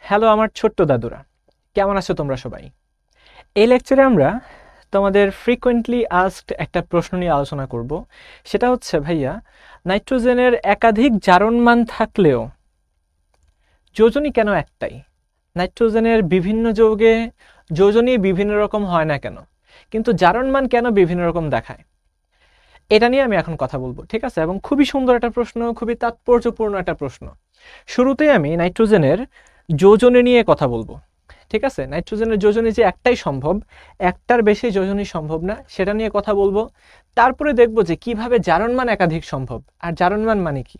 Hello আমার ছোট্ট দাদুরা, কেমন আছো তোমরা সবাই? এই লেকচারে আমরা তোমাদের ফ্রিকোয়েন্টলি আস্কড একটা প্রশ্ন নিয়ে আলোচনা করব। সেটা হচ্ছে, ভাইয়া, নাইট্রোজেনের একাধিক জারণমান থাকলেও যোজনী কেন একটাই? নাইট্রোজেনের বিভিন্ন যৌগে যোজনী বিভিন্ন রকম হয় না কেন, কিন্তু জারণমান কেন বিভিন্ন রকম দেখায়? এটা নিয়ে আমি এখন কথা বলবো, ঠিক আছে? এবং খুবই সুন্দর একটা প্রশ্ন, খুবই তাৎপর্যপূর্ণ একটা প্রশ্ন। শুরুতেই আমি নাইট্রোজেনের যোজনী নিয়ে কথা বলবো, ঠিক আছে? নাইট্রোজেনের যোজনী যে একটাই সম্ভব, একটার বেশি যোজনী সম্ভব না, সেটা নিয়ে কথা বলবো। তারপরে দেখবো যে কিভাবে জারণমান একাধিক সম্ভব, আর জারণমান মানে কি।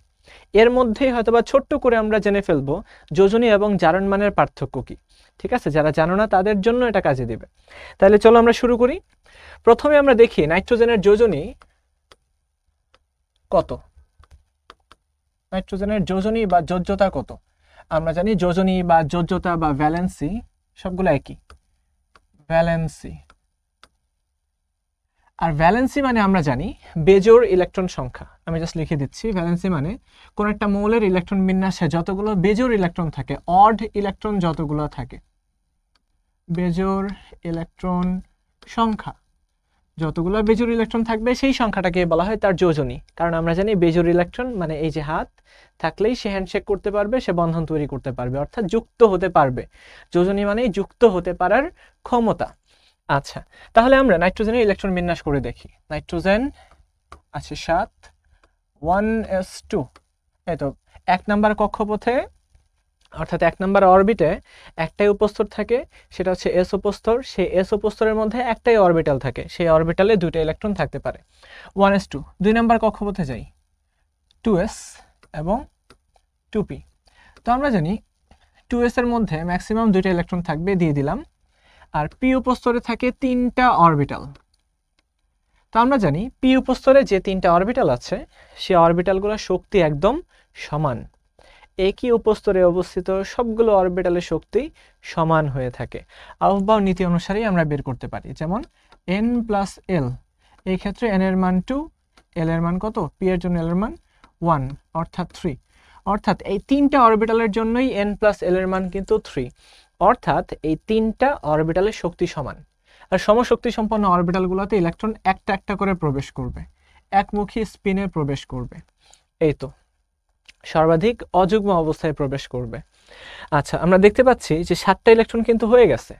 এর মধ্যেই হয়তোবা ছোট্ট করে আমরা জেনে ফেলবো যোজনী এবং জারণমানের পার্থক্য কি, ঠিক আছে? যারা জানো না তাদের জন্য এটা কাজে দেবে। তাহলে চলো আমরা শুরু করি। প্রথমে আমরা দেখি নাইট্রোজেনের যোজনী কত। নাইট্রোজেনের যোজনী বা যোজ্যতা কত? আমরা জানি যোজনী বা যোজ্যতা বা ভ্যালেন্সি সবগুলো একই, ভ্যালেন্সি। আর ভ্যালেন্সি মানে আমরা জানি বেজোড় ইলেকট্রন সংখ্যা। আমি জাস্ট লিখে দিচ্ছি, ভ্যালেন্সি মানে কোন একটা মৌলের ইলেকট্রন বিন্যাসে যতগুলো বেজোড় ইলেকট্রন থাকে, অড ইলেকট্রন যতগুলো থাকে, বেজোড় ইলেকট্রন সংখ্যা যতগুলো বেজোড় ইলেকট্রন থাকবে সেই সংখ্যাটাকে বলা হয় তার যোজনী। কারণ আমরা জানি বেজোড় ইলেকট্রন মানে এই যে হাত থাকলেই সে হ্যান্ডশেক করতে পারবে, সে বন্ধন তৈরি করতে পারবে, অর্থাৎ যুক্ত হতে পারবে। যোজনী মানেই যুক্ত হতে পারার ক্ষমতা। আচ্ছা, তাহলে আমরা নাইট্রোজেনের ইলেকট্রন বিন্যাস করে দেখি। নাইট্রোজেন আছে 7, 1s2। এই তো 1 নাম্বার কক্ষপথে, অর্থাৎ 1 নাম্বার অরবিটে একটাই উপস্তর থাকে, সেটা হচ্ছে এস উপস্তর। সেই এস উপস্তরের মধ্যে একটাই অরবিটাল থাকে, সেই অরবিটালে দুইটা ইলেকট্রন থাকতে পারে। 1s2। 2 নাম্বার কক্ষপথে যাই, 2s এবং 2p। তো আমরা জানি 2s এর মধ্যে ম্যাক্সিমাম দুইটা ইলেকট্রন থাকবে, দিয়ে দিলাম। আর পি উপস্তরে থাকে 3টা অরবিটাল। তো আমরা জানি পি উপস্তরে যে 3টা অরবিটাল আছে, সেই অরবিটালগুলোর শক্তি একদম সমান। একই উপস্তরে অবস্থিত সবগুলো অরবিটালের শক্তি সমান হয়ে থাকে। আউফবাউ নীতি অনুসারেই আমরা বের করতে পারি। যেমন n প্লাস এল, এই ক্ষেত্রে n এর মান 2, l এর মান কত? p এর জন্য l এর মান 1, অর্থাৎ 3। অর্থাৎ এই 3টা অরবিটালের জন্যই n প্লাস l এর মান কিন্তু 3। অর্থাৎ এই 3টা অরবিটালের শক্তি সমান। আর সমশক্তি সম্পন্ন অরবিটালগুলোতে ইলেকট্রন একটা একটা করে প্রবেশ করবে, একমুখী স্পিনে প্রবেশ করবে। এই তো সর্বাধিক অযুগ্ম অবস্থায় প্রবেশ করবে। আচ্ছা, আমরা দেখতে পাচ্ছি যে 7টা ইলেকট্রন কিন্তু হয়ে গেছে।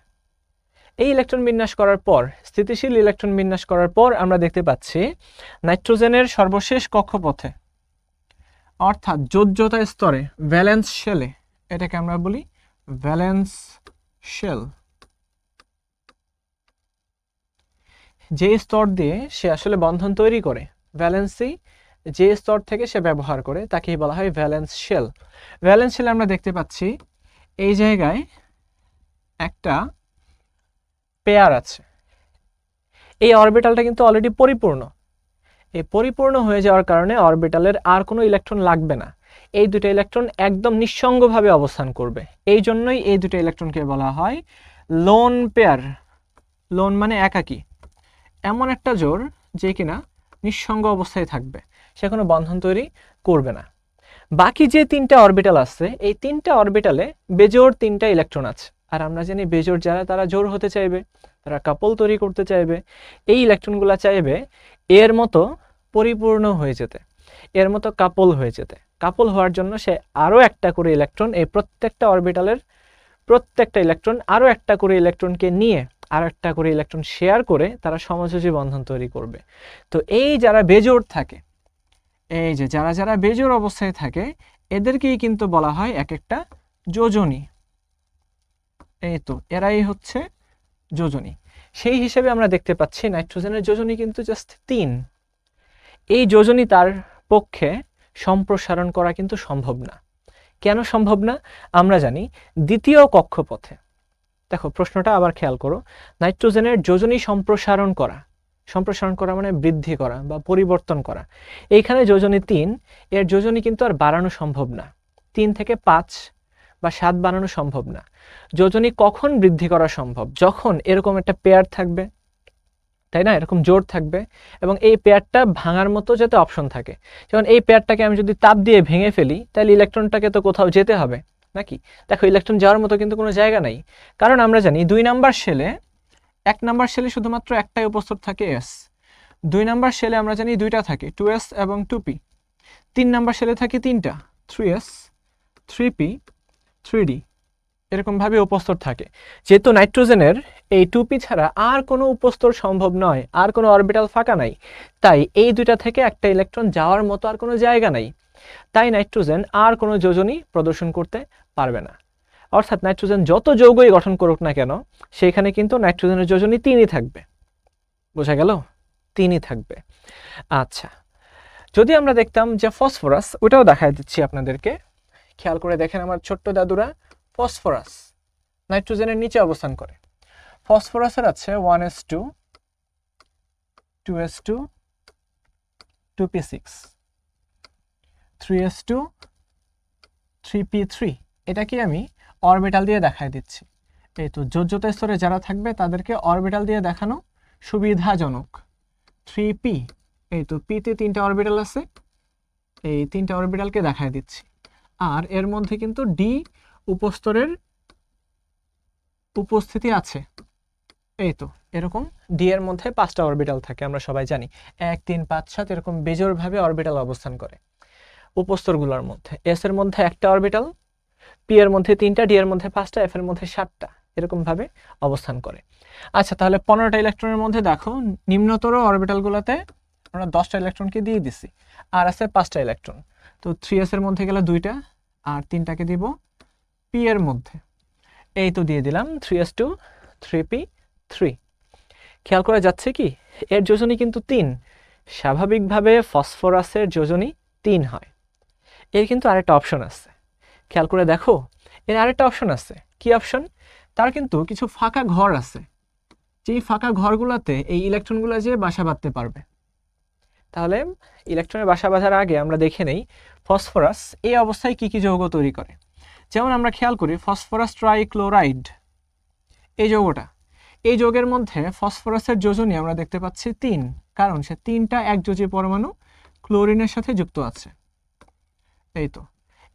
এই ইলেকট্রন বিন্যাস করার পর, স্থিতিশীল ইলেকট্রন বিন্যাস করার পর আমরা দেখতে পাচ্ছি নাইট্রোজেনের সর্বশেষ কক্ষপথে, অর্থাৎ যোজ্যতা স্তরে, ভ্যালেন্স শেলে, এটাকে আমরা বলি ভ্যালেন্স শেল, যে স্তর দিয়ে সে আসলে বন্ধন তৈরি করে, ভ্যালেন্সি যে স্তর থেকে সে ব্যবহার করে তাকেই বলা হয় ভ্যালেন্স শেল। ভ্যালেন্স শেলে আমরা দেখতে পাচ্ছি এই জায়গায় একটা পেয়ার আছে। এই অরবিটালটা কিন্তু অলরেডি পরিপূর্ণ। এই পরিপূর্ণ হয়ে যাওয়ার কারণে অরবিটালের আর কোনো ইলেকট্রন লাগবে না, এই দুটো ইলেকট্রন একদম নিঃসঙ্গভাবে অবস্থান করবে। এই জন্যই এই দুটো ইলেকট্রনকে বলা হয় লোন পেয়ার। লোন মানে একাকী, এমন একটা জোড় যে কিনা নিঃসঙ্গ অবস্থায় থাকবে, সে কোনো বন্ধন তৈরি করবে না। বাকি যে 3টা অরবিটাল আছে, এই 3টা অরবিটালে বেজোড় 3টা ইলেকট্রন আছে। আর আমরা জানি বেজোড় যারা, তারা জোড় হতে চাইবে, তারা কাপল তৈরি করতে চাইবে। এই ইলেকট্রনগুলো চাইবে এর মতো পরিপূর্ণ হয়ে যেতে, এর মতো কাপল হয়ে যেতে। কাপল হওয়ার জন্য সে আরও একটা করে ইলেকট্রন, এই প্রত্যেকটা অরবিটালের প্রত্যেকটা ইলেকট্রন আরও একটা করে ইলেকট্রনকে নিয়ে আর একটা করে ইলেকট্রন শেয়ার করে তারা সমযোজী বন্ধন তৈরি করবে। তো এই যারা বেজোড় থাকে, এই যে যারা যারা বেজোড় অবস্থায় থাকে, এদেরকেই কিন্তু বলা হয় এক একটা যোজনী। এই তো এরাই হচ্ছে যোজনী। সেই হিসেবে আমরা দেখতে পাচ্ছি নাইট্রোজেনের যোজনী কিন্তু জাস্ট 3। এই যোজনী তার পক্ষে সম্প্রসারণ করা কিন্তু সম্ভব না। কেন সম্ভব না? আমরা জানি দ্বিতীয় কক্ষপথে, দেখো প্রশ্নটা আবার খেয়াল করো, নাইট্রোজেনের যোজনী সম্প্রসারণ করা, সম্প্রসারণ করা মানে বৃদ্ধি করা বা পরিবর্তন করা। এইখানে যোজনী 3, এর যোজনী কিন্তু আর বাড়ানো সম্ভব না। 3 থেকে 5 বা 7 বানানো সম্ভব না। যোজনী কখন বৃদ্ধি করা সম্ভব? যখন এরকম একটা পেয়ার থাকবে, তাই না? এরকম জোড় থাকবে এবং এই পেয়ারটা ভাঙার মতো যাতে অপশন থাকে। যেমন এই পেয়ারটাকে আমি যদি তাপ দিয়ে ভেঙে ফেলি, তাহলে ইলেকট্রনটাকে তো কোথাও যেতে হবে, নাকি? দেখো ইলেকট্রন যাওয়ার মতো কিন্তু কোনো জায়গা নাই, কারণ আমরা জানি 2 নাম্বার শেলে 1 নাম্বার শেলে শুধুমাত্র একটাই উপস্থিত থাকে s, 2 নাম্বার শেলে আমরা জানি দুইটা থাকে 2s এবং 2p, 3 নাম্বার শেলে থাকে তিনটা 3s 3p 3d, এরকমভাবে উপস্তর থাকে। যেহেতু নাইট্রোজেনের এই 2p ছাড়া আর কোনো উপস্তর সম্ভব নয়, আর কোনো অরবিটাল ফাঁকা নাই, তাই এই দুইটা থেকে একটা ইলেকট্রন যাওয়ার মতো আর কোনো জায়গা নাই, তাই নাইট্রোজেন আর কোনো যোজনী প্রদর্শন করতে পারবে না। অর্থাৎ নাইট্রোজেন যত যৌগই গঠন করুক না কেন, সেইখানে কিন্তু নাইট্রোজেনের যোজনী 3ই থাকবে। বোঝা গেল? 3ই থাকবে। আচ্ছা, যদি আমরা দেখতাম যে ফসফরাস, ওটাও দেখাই দিচ্ছি আপনাদেরকে, খেয়াল করে দেখেন আমার ছোট্ট দাদুরা। ফসফরাস নাইট্রোজেনের নিচে অবস্থান করে। ফসফরাসের আছে 1s2 2s2 2p6 3s2 3p3। এটাকে আমি অরবিটাল দিয়ে দেখাই দিচ্ছি। এই তো যোজ্যতা স্তরে যারা থাকবে তাদেরকে অরবিটাল দিয়ে দেখানো সুবিধাজনক। 3p, এই তো পিতে 3টা অরবিটাল আছে, এই 3টা অরবিটালকে দেখাই দিচ্ছি। আর এর মধ্যে কিন্তু ডি উপস্তরের উপস্থিতি আছে। এই তো এরকম ডি এর মধ্যে 5টা অরবিটাল থাকে, আমরা সবাই জানি 1 3 5 7 এরকম বেজোড়ভাবে অরবিটাল অবস্থান করে উপস্তরগুলোর মধ্যে। এস এর মধ্যে একটা অরবিটাল, পি এর মধ্যে 3টা, ডি এর মধ্যে 5টা, এফ এর মধ্যে 7টা, এরকম ভাবে অবস্থান করে। আচ্ছা, তাহলে 15টা ইলেকট্রনের মধ্যে দেখো নিম্নতর অরবিটালগুলোতে আমরা 10টা ইলেকট্রনকে দিয়ে দিছি, আর আছে 5টা ইলেকট্রন। তো 3s এর মধ্যে গেলে 2টা, আর 3টাকে দিব পি এর মধ্যে। এই তো দিয়ে দিলাম 3s2 3p3। খেয়াল করা যাচ্ছে কি এর যোজনী কিন্তু 3। স্বাভাবিকভাবে ফসফরাসের যোজনী 3 হয়। এর কিন্তু আরেকটা অপশন আছে, খেয়াল করে দেখো এর আরেকটা অপশন আছে। কি অপশন? তার কিন্তু কিছু ফাঁকা ঘর আছে, যেই ফাঁকা ঘরগুলোতে এই ইলেকট্রনগুলো যে বাসা বাঁধতে পারবে। তাহলে ইলেকট্রনের বাসা বাঁধার আগে আমরা দেখে নেই ফসফরাস এই অবস্থায় কি কি যৌগ তৈরি করে। যেমন আমরা খেয়াল করি ফসফরাস ট্রাইক্লোরাইড, এই যৌগটা, এই যৌগের মধ্যে ফসফরাসের যোজনী আমরা দেখতে পাচ্ছি 3, কারণ সে 3টা একযোজী পরমাণু ক্লোরিনের সাথে যুক্ত আছে। এই তো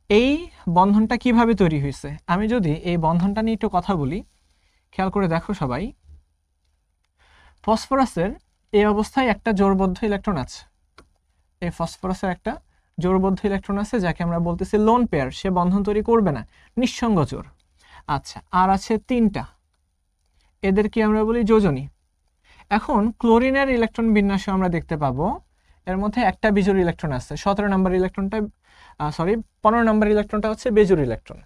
এই বন্ধনটা কিভাবে তৈরি হয়েছে, আমি যদি এই বন্ধনটা নিয়ে একটু কথা বলি, খেয়াল করে দেখো সবাই। ফসফরাসের এই অবস্থায় একটা জোড়বদ্ধ ইলেকট্রন আছে, এই ফসফরাসের একটা জোড়বদ্ধ ইলেকট্রন আছে যাকে আমরা বলতেছি লোন পেয়ার, সে বন্ধন তৈরি করবে না, নিঃসঙ্গ জোড়। আচ্ছা, আর আছে 3টা, এদেরকে আমরা বলি যোজনী। এখন ক্লোরিনের ইলেকট্রন বিন্যাসে আমরা দেখতে পাবো এর মধ্যে একটা বিজোড় ইলেকট্রন আছে, 17 নম্বর ইলেকট্রনটা 15 নম্বর ইলেকট্রনটা হচ্ছে বেজোড় ইলেকট্রন।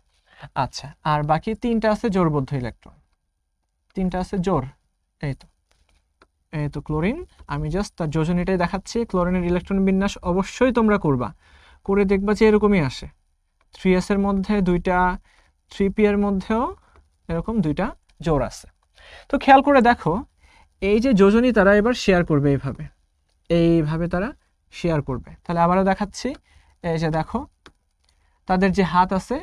আচ্ছা, আর বাকি 3টা আছে জোড়বদ্ধ ইলেকট্রন, 3টা আছে জোড়। এই তো ক্লোরিন, আমি জাস্ট তার যোজনীটাই দেখাচ্ছি। ক্লোরিনের ইলেকট্রন বিন্যাস অবশ্যই তোমরা করবা, করে দেখবা যে এরকমই আসে। 3s এর মধ্যে 2টা, 3p এর মধ্যেও এরকম 2টা জোড় আছে। তো খেয়াল করে দেখো এই যে যোজনী তারা এবার শেয়ার করবে, এইভাবে তারা শেয়ার করবে। তাহলে আবারও দেখাচ্ছি, এই যে দেখো তাদের যে হাত আছে,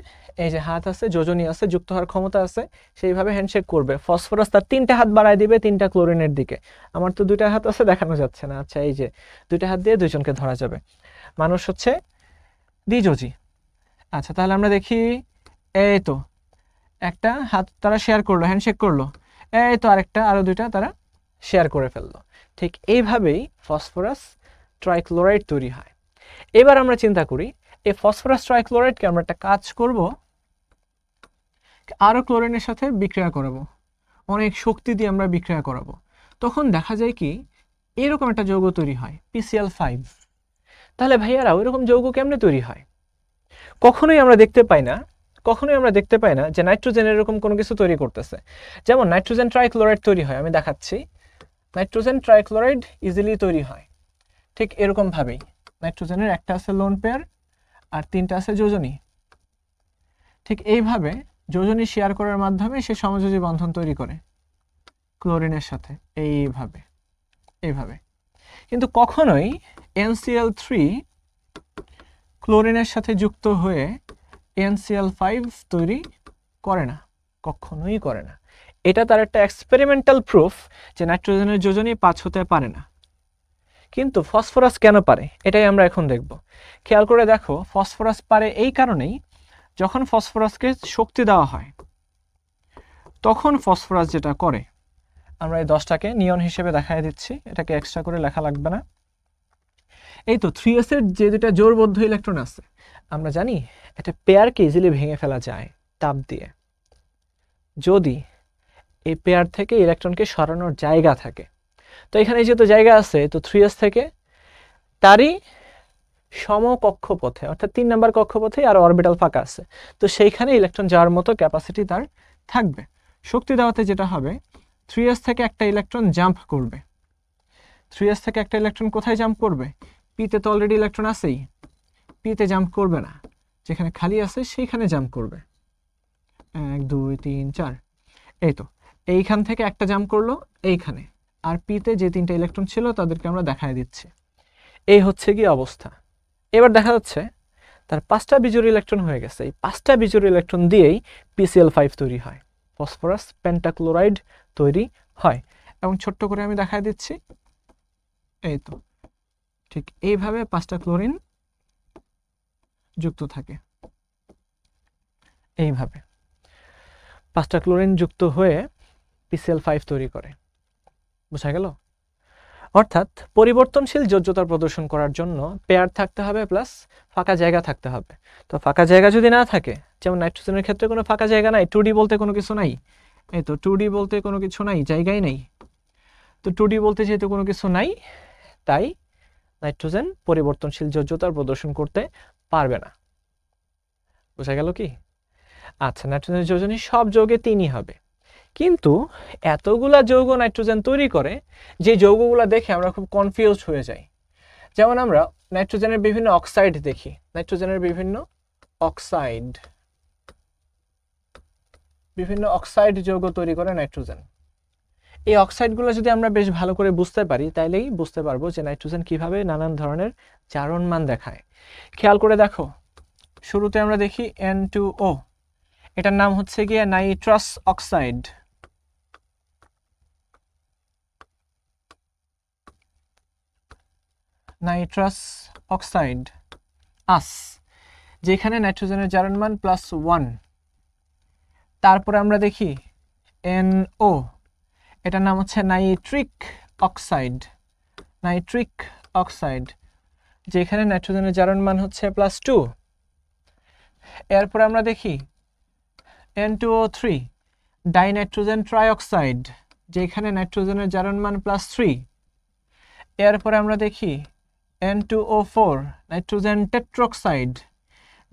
এই যে হাত আছে, যোজনী আছে, যুক্ত হওয়ার ক্ষমতা আছে, সেইভাবে হ্যান্ডশেক করবে। ফসফরাস তার 3টা হাত বাড়ায় দিবে 3টা ক্লোরিনের দিকে। আমার তো 2টা হাত আছে, দেখানো যাচ্ছে না। আচ্ছা, এই যে 2টা হাত দিয়ে 2জনকে ধরা যাবে, মানুষ হচ্ছে দ্বিযোজী। আচ্ছা, তাহলে আমরা দেখি, এই তো একটা হাত তারা শেয়ার করলো, হ্যান্ডশেক করলো, এই তো আরেকটা, আরো 2টা তারা শেয়ার করে ফেললো। ঠিক এইভাবেই ফসফরাস ট্রাইক্লোরাইড তৈরি হয়। এবার আমরা চিন্তা করি এই ফসফরাস ট্রাইক্লোরাইডকে আমরা একটা কাজ করব, আরো ক্লোরিনের সাথে বিক্রিয়া করাবো, অনেক শক্তি দিয়ে আমরা বিক্রিয়া করাবো। তখন দেখা যায় কি এরকম একটা যৌগ তৈরি হয় PCl5। তাহলে ভাইয়ারা ওইরকম যৌগ কেমনে তৈরি হয়? কখনোই আমরা দেখতে পাই না যে নাইট্রোজেন এরকম কোনো কিছু তৈরি করতেছে। যেমন নাইট্রোজেন ট্রাইক্লোরাইড তৈরি হয়, আমি দেখাচ্ছি। নাইট্রোজেন ট্রাইক্লোরাইড ইজিলি তৈরি হয় ঠিক এরকম ভাবেই। নাইট্রোজেনের একটা আছে লোন পেয়ার আর 3টা আছে যোজনী। ঠিক এইভাবে যোজনী শেয়ার করার মাধ্যমে সে সমযোজী বন্ধন তৈরি করে ক্লোরিনের সাথে, এইভাবে। কিন্তু কখনোই NCl3 ক্লোরিনের সাথে যুক্ত হয়ে NCl5 তৈরি করে না, কখনোই করে না। এটা তার একটা এক্সপেরিমেন্টাল প্রুফ যে নাইট্রোজেনের যোজনী 5 হতে পারে না। কিন্তু ফসফরাস কেন পারে এটাই আমরা এখন দেখব। খেয়াল করে দেখো ফসফরাস পারে এই কারণেই, যখন ফসফরাসকে শক্তি দেওয়া হয় তখন ফসফরাস যেটা করে, আমরা এই 10টাকে নিয়ন হিসেবে দেখায় দিচ্ছি, এটাকে এক্সট্রা করে লেখা লাগবে না। এই তো 3s এর যে দুটা জোড়বদ্ধ ইলেকট্রন আছে আমরা জানি এটা পেয়ারকে ইজিলি ভেঙে ফেলা যায় তাপ দিয়ে, যদি এই পেয়ার থেকে ইলেকট্রনকে সরানোর জায়গা থাকে। তো এখানে যেহেতু জায়গা আছে, তো 3s থেকে তারই সমকক্ষপথে অর্থাৎ 3 নম্বর কক্ষপথে আর অরবিটাল ফাঁকা আছে, তো সেইখানে ইলেকট্রন যাওয়ার মতো ক্যাপাসিটি তার থাকবে। শক্তি দেওয়াতে যেটা হবে 3s থেকে একটা ইলেকট্রন জাম্প করবে। 3s থেকে একটা ইলেকট্রন কোথায় জাম্প করবে? পিতে তো অলরেডি ইলেকট্রন আছেই, পিতে জাম্প করবে না, যেখানে খালি আছে সেইখানে জাম্প করবে। 1 2 3 4, এই তো এইখান থেকে একটা জাম্প করলো এইখানে, আর পিতে যে 3টা ইলেকট্রন ছিল তাদেরকে আমরা দেখায় দিচ্ছি। এই হচ্ছে কি অবস্থা। এবার দেখা যাচ্ছে তার 5টা বিজোড় ইলেকট্রন হয়ে গেছে, এই 5টা বিজোড় ইলেকট্রন দিয়েই PCl5 তৈরি হয়, ফসফরাস পেন্টাক্লোরাইড তৈরি হয়। এবং ছোট্ট করে আমি দেখায় দিচ্ছি, এই তো ঠিক এইভাবে 5টা ক্লোরিন যুক্ত থাকে, এইভাবে 5টা ক্লোরিন যুক্ত হয়ে PCl5 তৈরি করে। বোঝা গেল? অর্থাৎ পরিবর্তনশীল যোজ্যতা প্রদর্শন করার জন্য পেয়ার থাকতে হবে প্লাস ফাঁকা জায়গা থাকতে হবে। তো ফাঁকা জায়গা যদি না থাকে, যেমন নাইট্রোজেনের ক্ষেত্রে কোনো ফাঁকা জায়গা নাই, 2D বলতে কোনো কিছু নাই, এই তো 2D বলতে কোনো কিছু নাই, জায়গাই নেই। তো 2D বলতে যেহেতু কোনো কিছু নাই, তাই নাইট্রোজেন পরিবর্তনশীল যোজ্যতার প্রদর্শন করতে পারবে না। বোঝা গেল কি? আচ্ছা, নাইট্রোজেনের যোজনী সব যৌগে 3ই হবে, কিন্তু এতগুলা যৌগ নাইট্রোজেন তৈরি করে যে যৌগগুলা দেখে আমরা খুব কনফিউজড হয়ে যাই। যেমন আমরা নাইট্রোজেনের বিভিন্ন অক্সাইড দেখি, নাইট্রোজেনের বিভিন্ন অক্সাইড যৌগ তৈরি করে নাইট্রোজেন। এই অক্সাইডগুলো যদি আমরা বেশ ভালো করে বুঝতে পারি, তাইলেই বুঝতে পারবো যে নাইট্রোজেন কিভাবে নানান ধরনের জারণ মান দেখায়। খেয়াল করে দেখো, শুরুতে আমরা দেখি N2O, এটার নাম হচ্ছে গিয়ে নাইট্রাস অক্সাইড। নাইট্রাস অক্সাইড আস, যেখানে নাইট্রোজেনের জারণ মান +1। তারপরে আমরা দেখি NO, এটার নাম হচ্ছে নাইট্রিক অক্সাইড। নাইট্রিক অক্সাইড, যেখানে নাইট্রোজেনের জারণ মান হচ্ছে +2। এরপর আমরা দেখি N2O3, ডাইনাইট্রোজেন ট্রাইঅক্সাইড, যেখানে নাইট্রোজেনের জারণ মান +3। এরপরে আমরা দেখি N2O4, নাইট্রোজেন টেট্রোক্সাইড,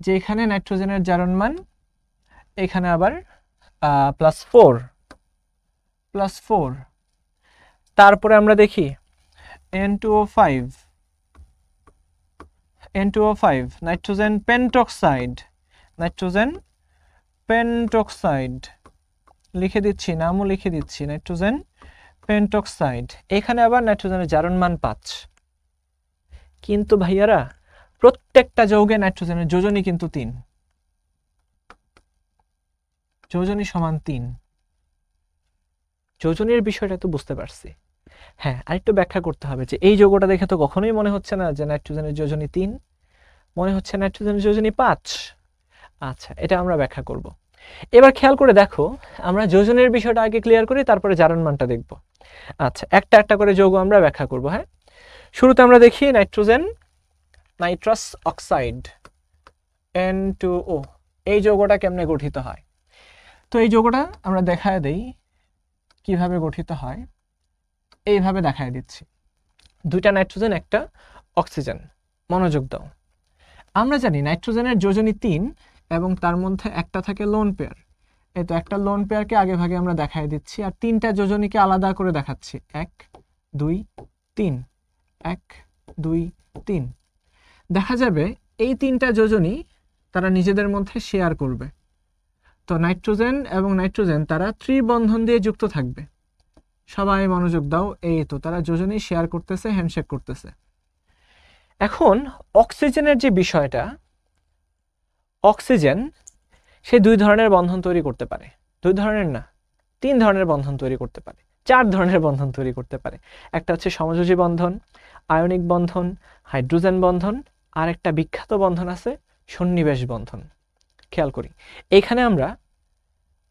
যেখানে নাইট্রোজেনের জারণ মান এখানে আবার +4। তারপরে আমরা দেখি N2O5, নাইট্রোজেন পেন্টক্সাইড। লিখে দিচ্ছি, নামও লিখে দিচ্ছি, নাইট্রোজেন পেন্টক্সাইড। এখানে আবার নাইট্রোজেনের জারণ মান 5। কিন্তু ভাইয়ারা প্রত্যেকটা যৌগে নাইট্রোজেনের যোজনী কিন্তু 3, যোজনী সমান 3। যোজনীর বিষয়টা তো বুঝতে পারছি। হ্যাঁ, আরেকটু ব্যাখ্যা করতে হবে যে এই যৌগটা দেখে তো কখনোই মনে হচ্ছে না যে নাইট্রোজেনের যোজনী 3, মনে হচ্ছে নাইট্রোজেনের যোজনী 5। আচ্ছা, এটা আমরা ব্যাখ্যা করব। এবার খেয়াল করে দেখো, আমরা যোজনের বিষয়টা আগে ক্লিয়ার করি, তারপরে জারণ মানটা দেখব। আচ্ছা, একটা একটা করে যৌগ আমরা ব্যাখ্যা করব। হ্যাঁ, শুরুতে আমরা দেখি নাইট্রাস অক্সাইড N2O, এই যৌগটা কেমনে গঠিত হয়। তো এই যৌগটা আমরা দেখায় দেই কিভাবে গঠিত হয়, এইভাবে দেখায় দিচ্ছি। 2টা নাইট্রোজেন, একটা অক্সিজেন। মনোযোগ দাও। আমরা জানি নাইট্রোজেনের যোজনী 3 এবং তার মধ্যে একটা থাকে লোন পেয়ার। এই তো একটা লোন পেয়ারকে আগে ভাগে আমরা দেখায় দিচ্ছি, আর 3টা যোজনীকে আলাদা করে দেখাচ্ছি। 1 2 3, 1 2 3। দেখা যাবে এই 3টা যোজনী তারা নিজেদের মধ্যে শেয়ার করবে। তো নাইট্রোজেন এবং নাইট্রোজেন তারা ত্রিবন্ধন দিয়ে যুক্ত থাকবে। সবাই মনোযোগ দাও, এই তো তারা যোজনী শেয়ার করতেছে, হ্যান্ডশেক করতেছে। এখন অক্সিজেনের যে বিষয়টা, অক্সিজেন সে 2 ধরনের বন্ধন তৈরি করতে পারে। 2 ধরনের না, 3 ধরনের বন্ধন তৈরি করতে পারে, 4 ধরনের বন্ধন তৈরি করতে পারে। একটা হচ্ছে সমযোজী বন্ধন, আয়নিক বন্ধন, হাইড্রোজেন বন্ধন, আর একটা বিখ্যাত বন্ধন আছে সন্নিবেশ বন্ধন। খেয়াল করি এইখানে আমরা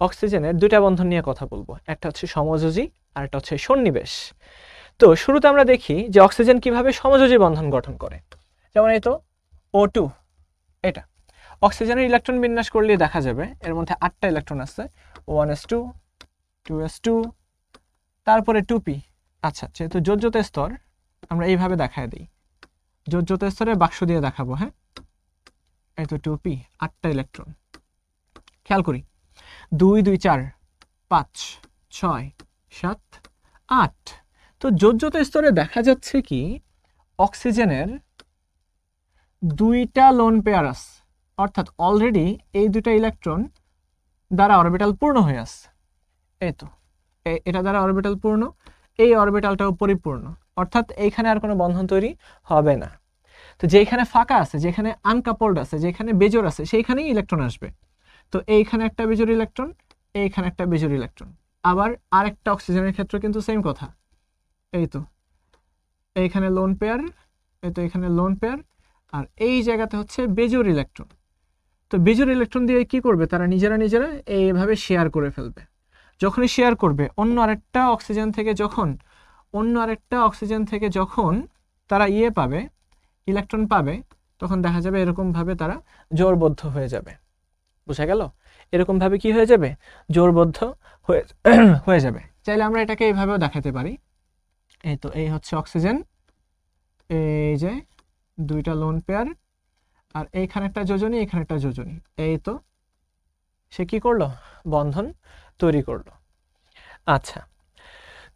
অক্সিজেনের দুইটা বন্ধন নিয়ে কথা বলবো, একটা হচ্ছে সমযোজী আর একটা হচ্ছে সন্নিবেশ। তো শুরুতে আমরা দেখি যে অক্সিজেন কিভাবে সমযোজী বন্ধন গঠন করে। যেমন এই তো O2, এটা অক্সিজেনের ইলেকট্রন বিন্যাস করলে দেখা যাবে এর মধ্যে 8টা ইলেকট্রন আছে, 1s2, 2s2, তারপরে 2p। আচ্ছা, যেহেতু যোজ্যতা স্তর আমরা এইভাবে দেখায় দিই, যোজ্যতা স্তরে বাক্স দিয়ে দেখাবো। হ্যাঁ, এই তো 2p, 8টা ইলেকট্রন। খেয়াল করি 2 2 4 5 6 7 8। তো যোজ্যতা স্তরে দেখা যাচ্ছে কি অক্সিজেনের 2টা লোন পেয়ার আছে, অর্থাৎ অলরেডি এই 2টা ইলেকট্রন দ্বারা অরবিটাল পূর্ণ হয়ে আছে। এই তো এটা দ্বারা অরবিটাল পূর্ণ, এই অরবিটালটাও পরিপূর্ণ, অর্থাৎ এইখানে আর কোনো বন্ধন তৈরি হবে না। তো যেখানে ফাঁকা আছে, যেখানে আনকাপলড আছে, যেখানে বেজোর আছে, সেইখানেই ইলেকট্রন আসবে। তো এইখানে একটা বেজোর ইলেকট্রন, এইখানে একটা বেজোর ইলেকট্রন। আবার আরেকটা অক্সিজেনের ক্ষেত্রে কিন্তু সেম কথা, এই তো এইখানে লোন পেয়ার, এই তো এখানে লোন পেয়ার, আর এই জায়গাতে হচ্ছে বেজোর ইলেকট্রন। তো বেজোর ইলেকট্রন দিয়ে কি করবে, তারা নিজেরা এইভাবে শেয়ার করে ফেলবে। যখনই শেয়ার করবে অন্য আরেকটা অক্সিজেন থেকে যখন তারা পাবে, ইলেকট্রন পাবে, তখন দেখা যাবে এরকমভাবে তারা জোড়বদ্ধ হয়ে যাবে। বুঝা গেল? এরকমভাবে কি হয়ে যাবে, জোড়বদ্ধ হয়ে যাবে। চাইলে আমরা এটাকে এইভাবেও দেখাতে পারি। এই তো এই হচ্ছে অক্সিজেন, এই যে 2টা লোন পেয়ার, আর এইখানে একটা যোজনী, এখানে একটা যোজনী। এই তো সে কি করলো, বন্ধন তৈরি করলো। আচ্ছা,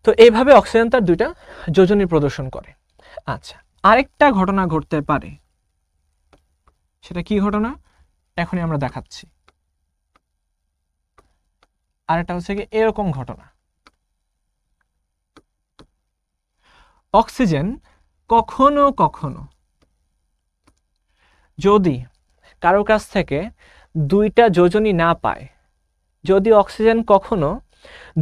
তো এইভাবে অক্সিজেন তার 2টা যোজনী প্রদর্শন করে। আচ্ছা, আরেকটা ঘটনা ঘটতে পারে, সেটা কি ঘটনা এখনই আমরা দেখাচ্ছি। আরেকটা হচ্ছে কি এরকম ঘটনা, অক্সিজেন কখনো কখনো যদি কারো কাছ থেকে 2টা যোজনী না পায়, যদি অক্সিজেন কখনো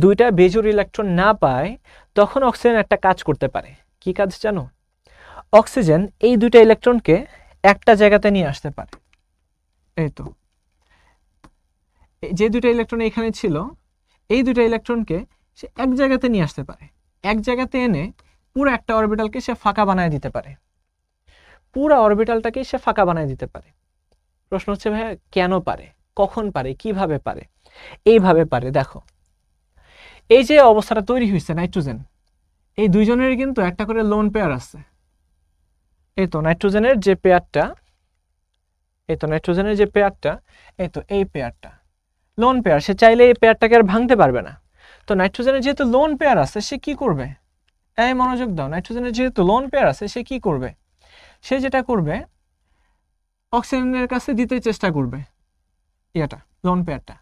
2টা বেজোর ইলেকট্রন না পায়, তখন অক্সিজেন একটা কাজ করতে পারে। কি কাজ জানো? অক্সিজেন এই 2টা ইলেকট্রনকে একটা জায়গাতে নিয়ে আসতে পারে। এই তো যে 2টা ইলেকট্রন এখানে ছিল, এই 2টা ইলেকট্রনকে সে এক জায়গাতে নিয়ে আসতে পারে। এক জায়গাতে এনে পুরো একটা অরবিটালকে সে ফাঁকা বানায় দিতে পারে, পুরো অরবিটালটাকে সে ফাঁকা বানায় দিতে পারে। প্রশ্ন হচ্ছে ভাইয়া কেন পারে, কখন পারে, কিভাবে পারে? এইভাবে পারে। দেখো এই যে অবস্থাটা তৈরি হয়েছে নাইট্রোজেন, এই দুইজনের কিন্তু একটা করে লোন পেয়ার আছে। এই তো নাইট্রোজেনের যে পেয়ারটা, এই তো এই পেয়ারটা লোন পেয়ার। সে চাইলে এই পেয়ারটাকে আর ভাঙতে পারবে না। তো নাইট্রোজেনের যেহেতু লোন পেয়ার আছে, সে কি করবে? এই মনোযোগ দাও, নাইট্রোজেনের যেহেতু লোন পেয়ার আছে, সে কি করবে? সে যেটা করবে, অক্সিজেনের কাছে দিতে চেষ্টা করবে এটা লোন পেয়ারটা।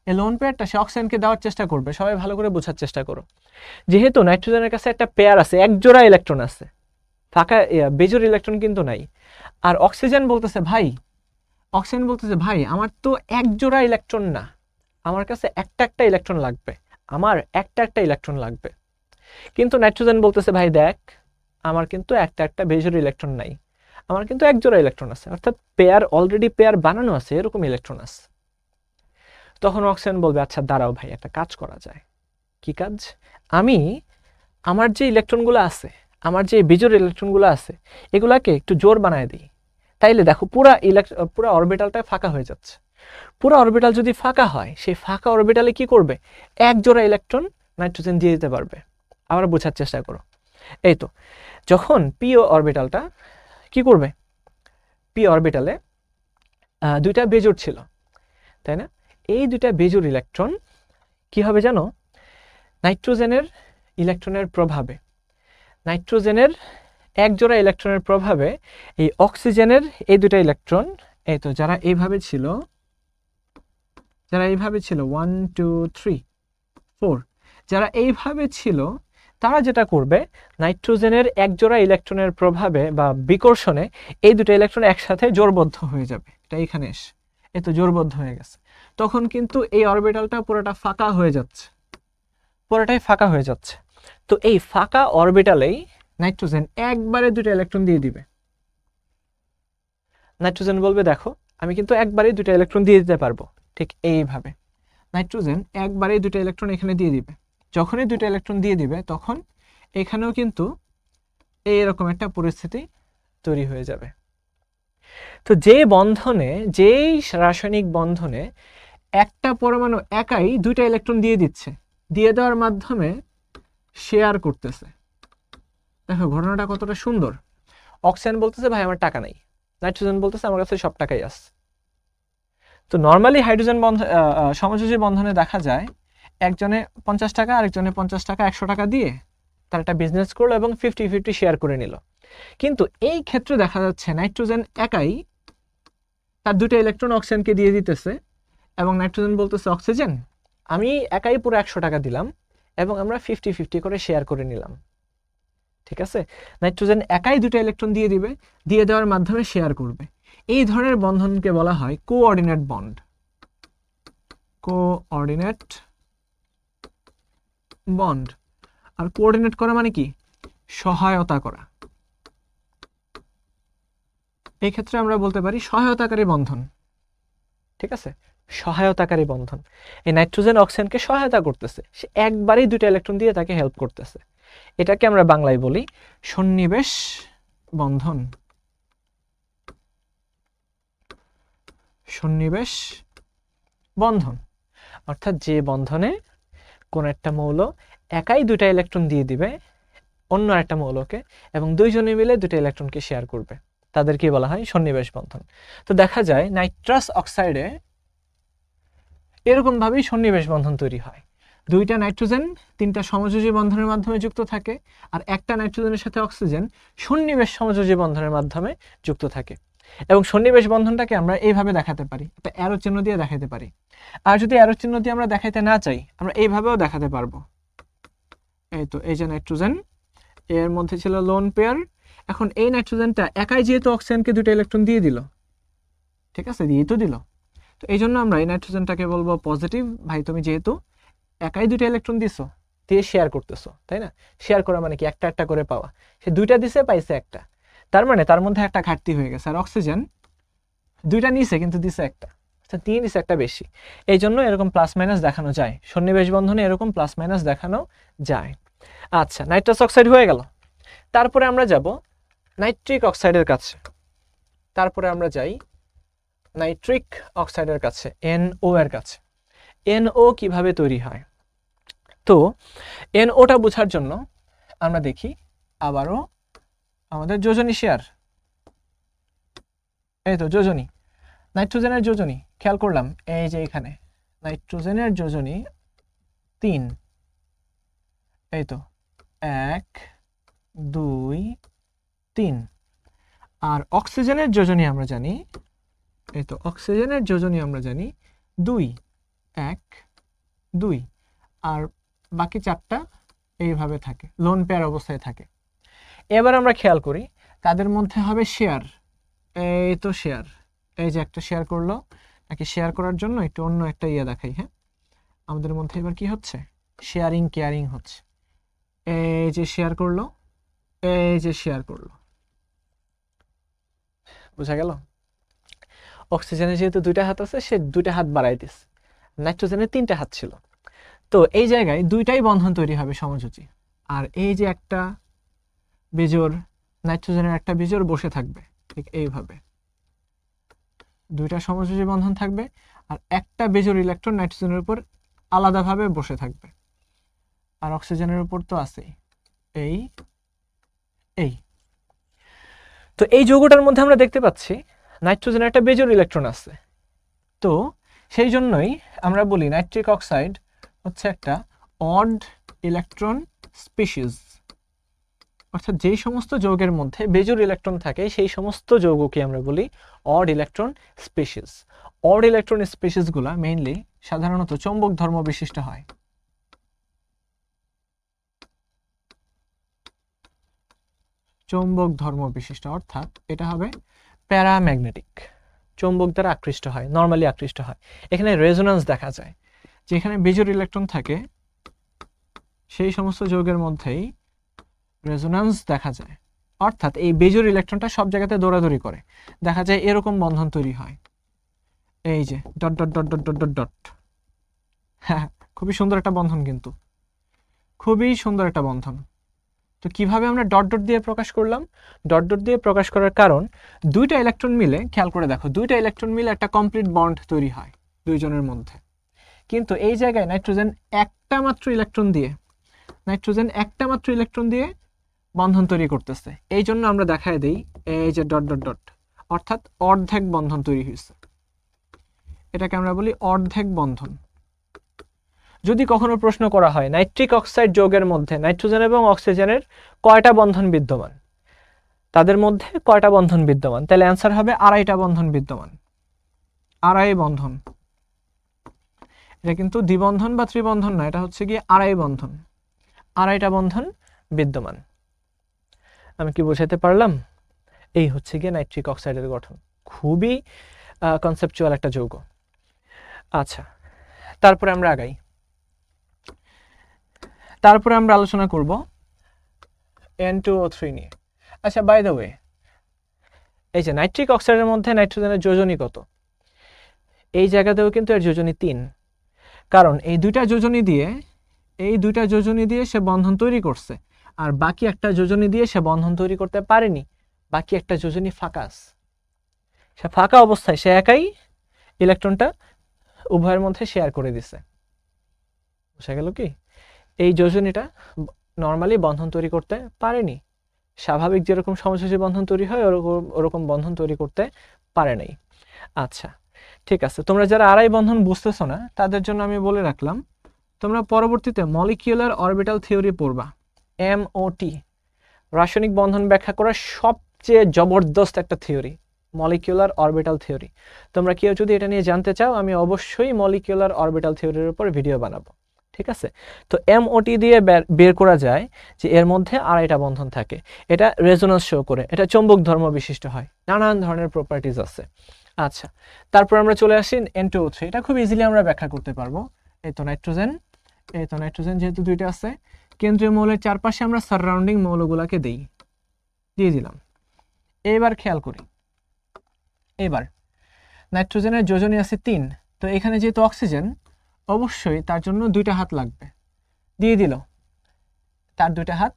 এই লোন পেয়ারটা সে অক্সিজেনকে দেওয়ার চেষ্টা করবে। সবাই ভালো করে বোঝার চেষ্টা করো। যেহেতু নাইট্রোজেনের কাছে একটা পেয়ার আছে, এক জোড়া ইলেকট্রন আছে, ফাঁকা বেজোর ইলেকট্রন কিন্তু নাই। আর অক্সিজেন বলতেছে ভাই আমার তো এক জোড়া ইলেকট্রন না, আমার কাছে একটা ইলেকট্রন লাগবে, আমার একটা ইলেকট্রন লাগবে। কিন্তু নাইট্রোজেন বলতেছে ভাই দেখ, আমার কিন্তু একটা বেজোর ইলেকট্রন নাই, আমার কিন্তু এক জোড়া ইলেকট্রন আছে, অর্থাৎ পেয়ার অলরেডি পেয়ার বানানো আছে, এরকম ইলেকট্রন আছে। তখন অক্সিজেন বলবে আচ্ছা দাঁড়াও ভাই, একটা কাজ করা যায়। কি কাজ? আমি আমার যে ইলেকট্রনগুলো আছে, আমার যে বেজোর ইলেকট্রনগুলো আছে, এগুলাকে একটু জোর বানায় দিই। তাইলে দেখো পুরা অরবিটালটা ফাঁকা হয়ে যাচ্ছে। পুরো অরবিটাল যদি ফাঁকা হয়, সেই ফাঁকা অরবিটালে কি করবে, এক জোড়া ইলেকট্রন নাইট্রোজেন দিয়ে দিতে পারবে। আবার বোঝার চেষ্টা করো। এই তো যখন পি অরবিটালটা কি করবে, পি অরবিটালে 2টা বেজোর ছিল, তাই না? এই 2টা বেজোর ইলেকট্রন কি হবে জানো, নাইট্রোজেনের ইলেকট্রনের প্রভাবে, নাইট্রোজেনের এক জোড়া ইলেকট্রনের প্রভাবে এই অক্সিজেনের এই 2টা ইলেকট্রন, এই তো যারা এইভাবে ছিল 1 2 3 4, যারা এইভাবে ছিল, তারা যেটা করবে, নাইট্রোজেনের এক জোড়া ইলেকট্রনের প্রভাবে বা বিকর্ষণে এই 2টা ইলেকট্রন একসাথে জোড়বদ্ধ হয়ে যাবে। এটা এখানে এসে এই তো জোড়বদ্ধ হয়ে গেছে। তখন কিন্তু এই অরবিটালটা পুরোটাই ফাঁকা হয়ে যাচ্ছে। তো এই ফাঁকা অরবিটালেই নাইট্রোজেন একবারে 2টা ইলেকট্রন দিয়ে দিবে। নাইট্রোজেন বলবে দেখো আমি কিন্তু একবারেই দুটো ইলেকট্রন দিয়ে দিতে পারবো, ঠিক এইভাবে। নাইট্রোজেন একবারেই দুটো ইলেকট্রন এখানে দিয়ে দিবে। যখনই দুটো ইলেকট্রন দিয়ে দিবে তখন এখানেও কিন্তু এইরকম একটা পরিস্থিতি তৈরি হয়ে যাবে। তো যে বন্ধনে, যেই রাসায়নিক বন্ধনে একটা পরমাণু একাই দুইটা ইলেকট্রন দিয়ে দিচ্ছে, দিয়ে দেওয়ার মাধ্যমে শেয়ার করতেছে। দেখো ঘটনাটা কতটা সুন্দর। অক্সিজেন বলতেছে ভাই আমার টাকা নাই, নাইট্রোজেন বলতেছে আমার কাছে সব টাকাই আছে। তো নর্মালি হাইড্রোজেন বন্ধ সমযোজী বন্ধনে দেখা যায় একজনে 50 টাকা, আরেকজনে 50 টাকা, 100 টাকা দিয়ে তার একটা বিজনেস করলো এবং 50-50 শেয়ার করে নিল। কিন্তু এই ক্ষেত্রে দেখা যাচ্ছে নাইট্রোজেন একাই তার দুটো ইলেকট্রন অক্সিজেনকে দিয়ে দিতেছে এবং নাইট্রোজেন বলতেছে অক্সিজেন আমি একাই পুরো 100 টাকা দিলাম এবং আমরা 50-50 করে শেয়ার করে নিলাম। ঠিক আছে, নাইট্রোজেন একাই দুটো ইলেকট্রন দিয়ে দিবে, দিয়ে দেওয়ার মাধ্যমে শেয়ার করবে। এই ধরনের বন্ধনকে বলা হয় কোঅর্ডিনেট বন্ড। Coordinate bond. আর কোঅর্ডিনেট করা মানে কি? সহায়তা করা। এই ক্ষেত্রে আমরা বলতে পারি সহায়তাকারী বন্ধন। ঠিক আছে, সহায়তাকারী বন্ধন। এই নাইট্রোজেন অক্সিজেনকে সহায়তা করতেছে, সে একবারেই দুটো ইলেকট্রন দিয়ে তাকে হেল্প করতেছে। এটাকে আমরা বাংলায় বলি সন্নিবেশ বন্ধন। সন্নিবেশ বন্ধন অর্থাৎ যে বন্ধনে কোন একটা মৌল একাই দুটা ইলেকট্রন দিয়ে দিবে অন্য একটা মৌলকে এবং দুইজনে মিলে দুটো ইলেকট্রনকে শেয়ার করবে, তাদেরকে বলা হয় সন্নিবেশ বন্ধন। তো দেখা যায় নাইট্রাস অক্সাইডে এরকম ভাবেই সন্নিবেশ বন্ধন তৈরি হয়। দুইটা নাইট্রোজেন তিনটা সমযোজী বন্ধনের মাধ্যমে যুক্ত থাকে, আর একটা নাইট্রোজেনের সাথে অক্সিজেন সন্নিবেশ সমযোজী বন্ধনের মাধ্যমে যুক্ত থাকে। এবং সন্নিবেশ বন্ধনটাকে আমরা এইভাবে দেখাতে পারি, একটা অ্যারো চিহ্ন দিয়ে দেখাতে পারি। আর যদি অ্যারো চিহ্ন দিয়ে আমরা দেখাইতে না চাই, আমরা এইভাবেও দেখাতে পারবো। এই তো, এই যে নাইট্রোজেন, এর মধ্যে ছিল লোন পেয়ার। এখন এই নাইট্রোজেনটা একাই যেহেতু অক্সিজেনকে দুটো ইলেকট্রন দিয়ে দিল, ঠিক আছে, দিয়েই তো দিল, তো এই জন্য আমরা এই নাইট্রোজেনটাকে বলবো পজিটিভ। ভাই তুমি যেহেতু একাই দুটো ইলেকট্রন দিছো, দিয়ে শেয়ার করতেছো, তাই না? শেয়ার করা মানে কি? একটা একটা করে পাওয়া। সে দুইটা দিছে, পাইছে একটা, তার মানে তার মধ্যে একটা ঘাটতি হয়ে গেছে। আর অক্সিজেন দুইটা নিছে কিন্তু দিছে একটা, দিয়ে দিছে একটা বেশি। এই জন্য এরকম প্লাস মাইনাস দেখানো যায়, সন্নিবেশ বন্ধনে এরকম প্লাস মাইনাস দেখানো যায়। আচ্ছা, নাইট্রাস অক্সাইড হয়ে গেল। তারপরে আমরা যাব নাইট্রিক অক্সাইডের কাছে। তারপরে আমরা যাই নাইট্রিক অক্সাইডের কাছে, NO এর কাছে। NO কিভাবে তৈরি হয়? তো NOটা বোঝার জন্য আমরা দেখি আবারও আমাদের যোজনী শেয়ার। এই তো যোজনী, নাইট্রোজেনের যোজনী খেয়াল করলাম, এই যে এখানে নাইট্রোজেনের যোজনী 3। এই তো 1 2 3। আর অক্সিজেনের যোজনী আমরা জানি, এই তো অক্সিজেনের যোজনী আমরা জানি 2 1 2। আর বাকি 4টা এইভাবে থাকে, লোন পেয়ার অবস্থায় থাকে। এবার আমরা খেয়াল করি তাদের মধ্যে হবে শেয়ার। এই তো শেয়ার, এই যে একটা শেয়ার করলো, নাকি শেয়ার করার জন্য একটু অন্য একটা ইয়ে দেখাই। হ্যাঁ, আমাদের মধ্যে এবার কি হচ্ছে? শেয়ারিং কেয়ারিং হচ্ছে। এই যে শেয়ার করলো, এই যে শেয়ার করলো, বোঝা গেল? অক্সিজেনের যেহেতু দুইটা হাত আছে, সে দুইটা হাত বাড়াই দিচ্ছে। নাইট্রোজেনের 3টা হাত ছিল, তো এই জায়গায় দুইটাই বন্ধন তৈরি হবে সমযোজী। আর এই যে একটা বেজোড়, নাইট্রোজেনের একটা বেজোড় বসে থাকবে ঠিক এইভাবে, দুইটা সমযোজী বন্ধন থাকবে, আর একটা বেজোড় ইলেকট্রন নাইট্রোজেনের উপর আলাদাভাবে বসে থাকবে। আর অক্সিজেনের উপর তো আছেই এই এই। তো এই যৌগটার মধ্যে আমরা দেখতে পাচ্ছি নাইট্রোজেনের একটা বেজোড় ইলেকট্রন আছে। তো সেই জন্যই আমরা বলি নাইট্রিক অক্সাইড হচ্ছে একটা অড ইলেকট্রন স্পিসিস। অর্থাৎ যেই সমস্ত যৌগের মধ্যে বেজোড় ইলেকট্রন থাকে সেই সমস্ত যৌগকে আমরা বলি odd electron species. Odd electron স্পিসিসগুলো মেইনলি সাধারণত চৌম্বক ধর্ম বিশিষ্ট হয়। চৌম্বক ধর্ম বিশিষ্ট অর্থাৎ এটা হবে প্যারাম্যাগনেটিক, চৌম্বক দ্বারা আকৃষ্ট হয়, নরমালি আকৃষ্ট হয়। এখানে রেজোন্যান্স দেখা যায়, যেখানে বেজোড় ইলেকট্রন থাকে সেই সমস্ত যৌগের মধ্যেই রেজোন্যান্স দেখা যায়। অর্থাৎ এই বেজোড় ইলেকট্রনটা সব জায়গাতে দৌড়াদৌড়ি করে, দেখা যায় এরকম বন্ধন তৈরি হয়। এই যে dot dot dot dot dot dot dot. হ্যাঁ, খুবই সুন্দর একটা বন্ধন, কিন্তু খুবই সুন্দর একটা বন্ধন। তো কিভাবে আমরা ডট ডট দিয়ে প্রকাশ করলাম? ডট ডট দিয়ে প্রকাশ করার কারণ, দুইটা ইলেকট্রন মিলে, খেয়াল করে দেখো, দুইটা ইলেকট্রন মিলে একটা কমপ্লিট বন্ড তৈরি হয় দুইজনের মধ্যে। কিন্তু এই জায়গায় নাইট্রোজেন একটা মাত্র ইলেকট্রন দিয়ে বন্ধন তৈরি করতেছে। এই জন্য আমরা দেখায় দেই এই যে ডট ডট ডট, অর্থাৎ অর্ধেক বন্ধন তৈরি হয়েছে। এটাকে আমরা বলি অর্ধেক বন্ধন। যদি কখনো প্রশ্ন করা হয় নাইট্রিক অক্সাইড যৌগের মধ্যে নাইট্রোজেন এবং অক্সিজেনের কয়টা বন্ধন বিদ্যমান, তাদের মধ্যে কয়টা বন্ধন বিদ্যমান, তাহলে অ্যান্সার হবে আড়াইটা বন্ধন বিদ্যমান। আড়াই বন্ধন। এটা কিন্তু দ্বিবন্ধন বা ত্রিবন্ধন না, এটা হচ্ছে গিয়ে আড়াই বন্ধন, আড়াইটা বন্ধন বিদ্যমান। আমি কি বোঝাতে পারলাম? এই হচ্ছে গিয়ে নাইট্রিক অক্সাইডের গঠন। খুবই কনসেপচুয়াল একটা যৌগ। আচ্ছা, তারপরে আমরা আগাই। তারপরে আমরা আলোচনা করব N2O3 নিয়ে। আচ্ছা, বাই দ্য ওয়ে, এই যে নাইট্রিক অক্সাইডের মধ্যে নাইট্রোজেনের যোজনী কত? এই জায়গাতেও কিন্তু এর যোজনী 3, কারণ এই দুইটা যোজনী দিয়ে সে বন্ধন তৈরি করছে, আর বাকি একটা যোজনী দিয়ে সে বন্ধন তৈরি করতে পারেনি। বাকি একটা যোজনী ফাঁকা আছে, সে ফাঁকা অবস্থায় সে একাই ইলেকট্রনটা উভয়ের মধ্যে শেয়ার করে দিছে। বুঝা গেল কি? এই যোজনীটা নর্মালি বন্ধন তৈরি করতে পারেনি, স্বাভাবিক যেরকম সমযোজী বন্ধন তৈরি হয় ওরকম বন্ধন তৈরি করতে পারে নাই। আচ্ছা, ঠিক আছে, তোমরা যারা আড়াই বন্ধন বুঝতেছো না তাদের জন্য আমি বলে রাখলাম, তোমরা পরবর্তীতে মলিকিউলার অরবিটাল থিওরি পড়বা। MOT, রাসায়নিক বন্ধন ব্যাখ্যা করার সবচেয়ে জবরদস্ত একটা থিওরি, মলিকিউলার অরবিটাল থিওরি। তোমরা কেউ যদি এটা নিয়ে জানতে চাও, আমি অবশ্যই মলিকিউলার অরবিটাল থিওরির উপর ভিডিও বানাবো, ঠিক আছে? তো MOT দিয়ে বের করা যায় যে এর মধ্যে আড়াইটা বন্ধন থাকে। এটা রেজোন্যান্স শো করে, এটা চৌম্বক ধর্ম বিশিষ্ট হয়, নানান ধরনের প্রপার্টিজ আছে। আচ্ছা, তারপর আমরা চলে আসি N2O3। এটা খুব ইজিলি আমরা ব্যাখ্যা করতে পারবো। এই তো নাইট্রোজেন যেহেতু দুইটা আছে, কেন্দ্রীয় মৌলের চারপাশে আমরা সারাউন্ডিং মৌলগুলোকে দিয়ে দিলাম। এবার খেয়াল করি, এবার নাইট্রোজেনের যোজনী আছে 3, তো এখানে যেহেতু অক্সিজেন, অবশ্যই তার জন্য দুইটা হাত লাগবে। দিয়ে দিল তার দুইটা হাত,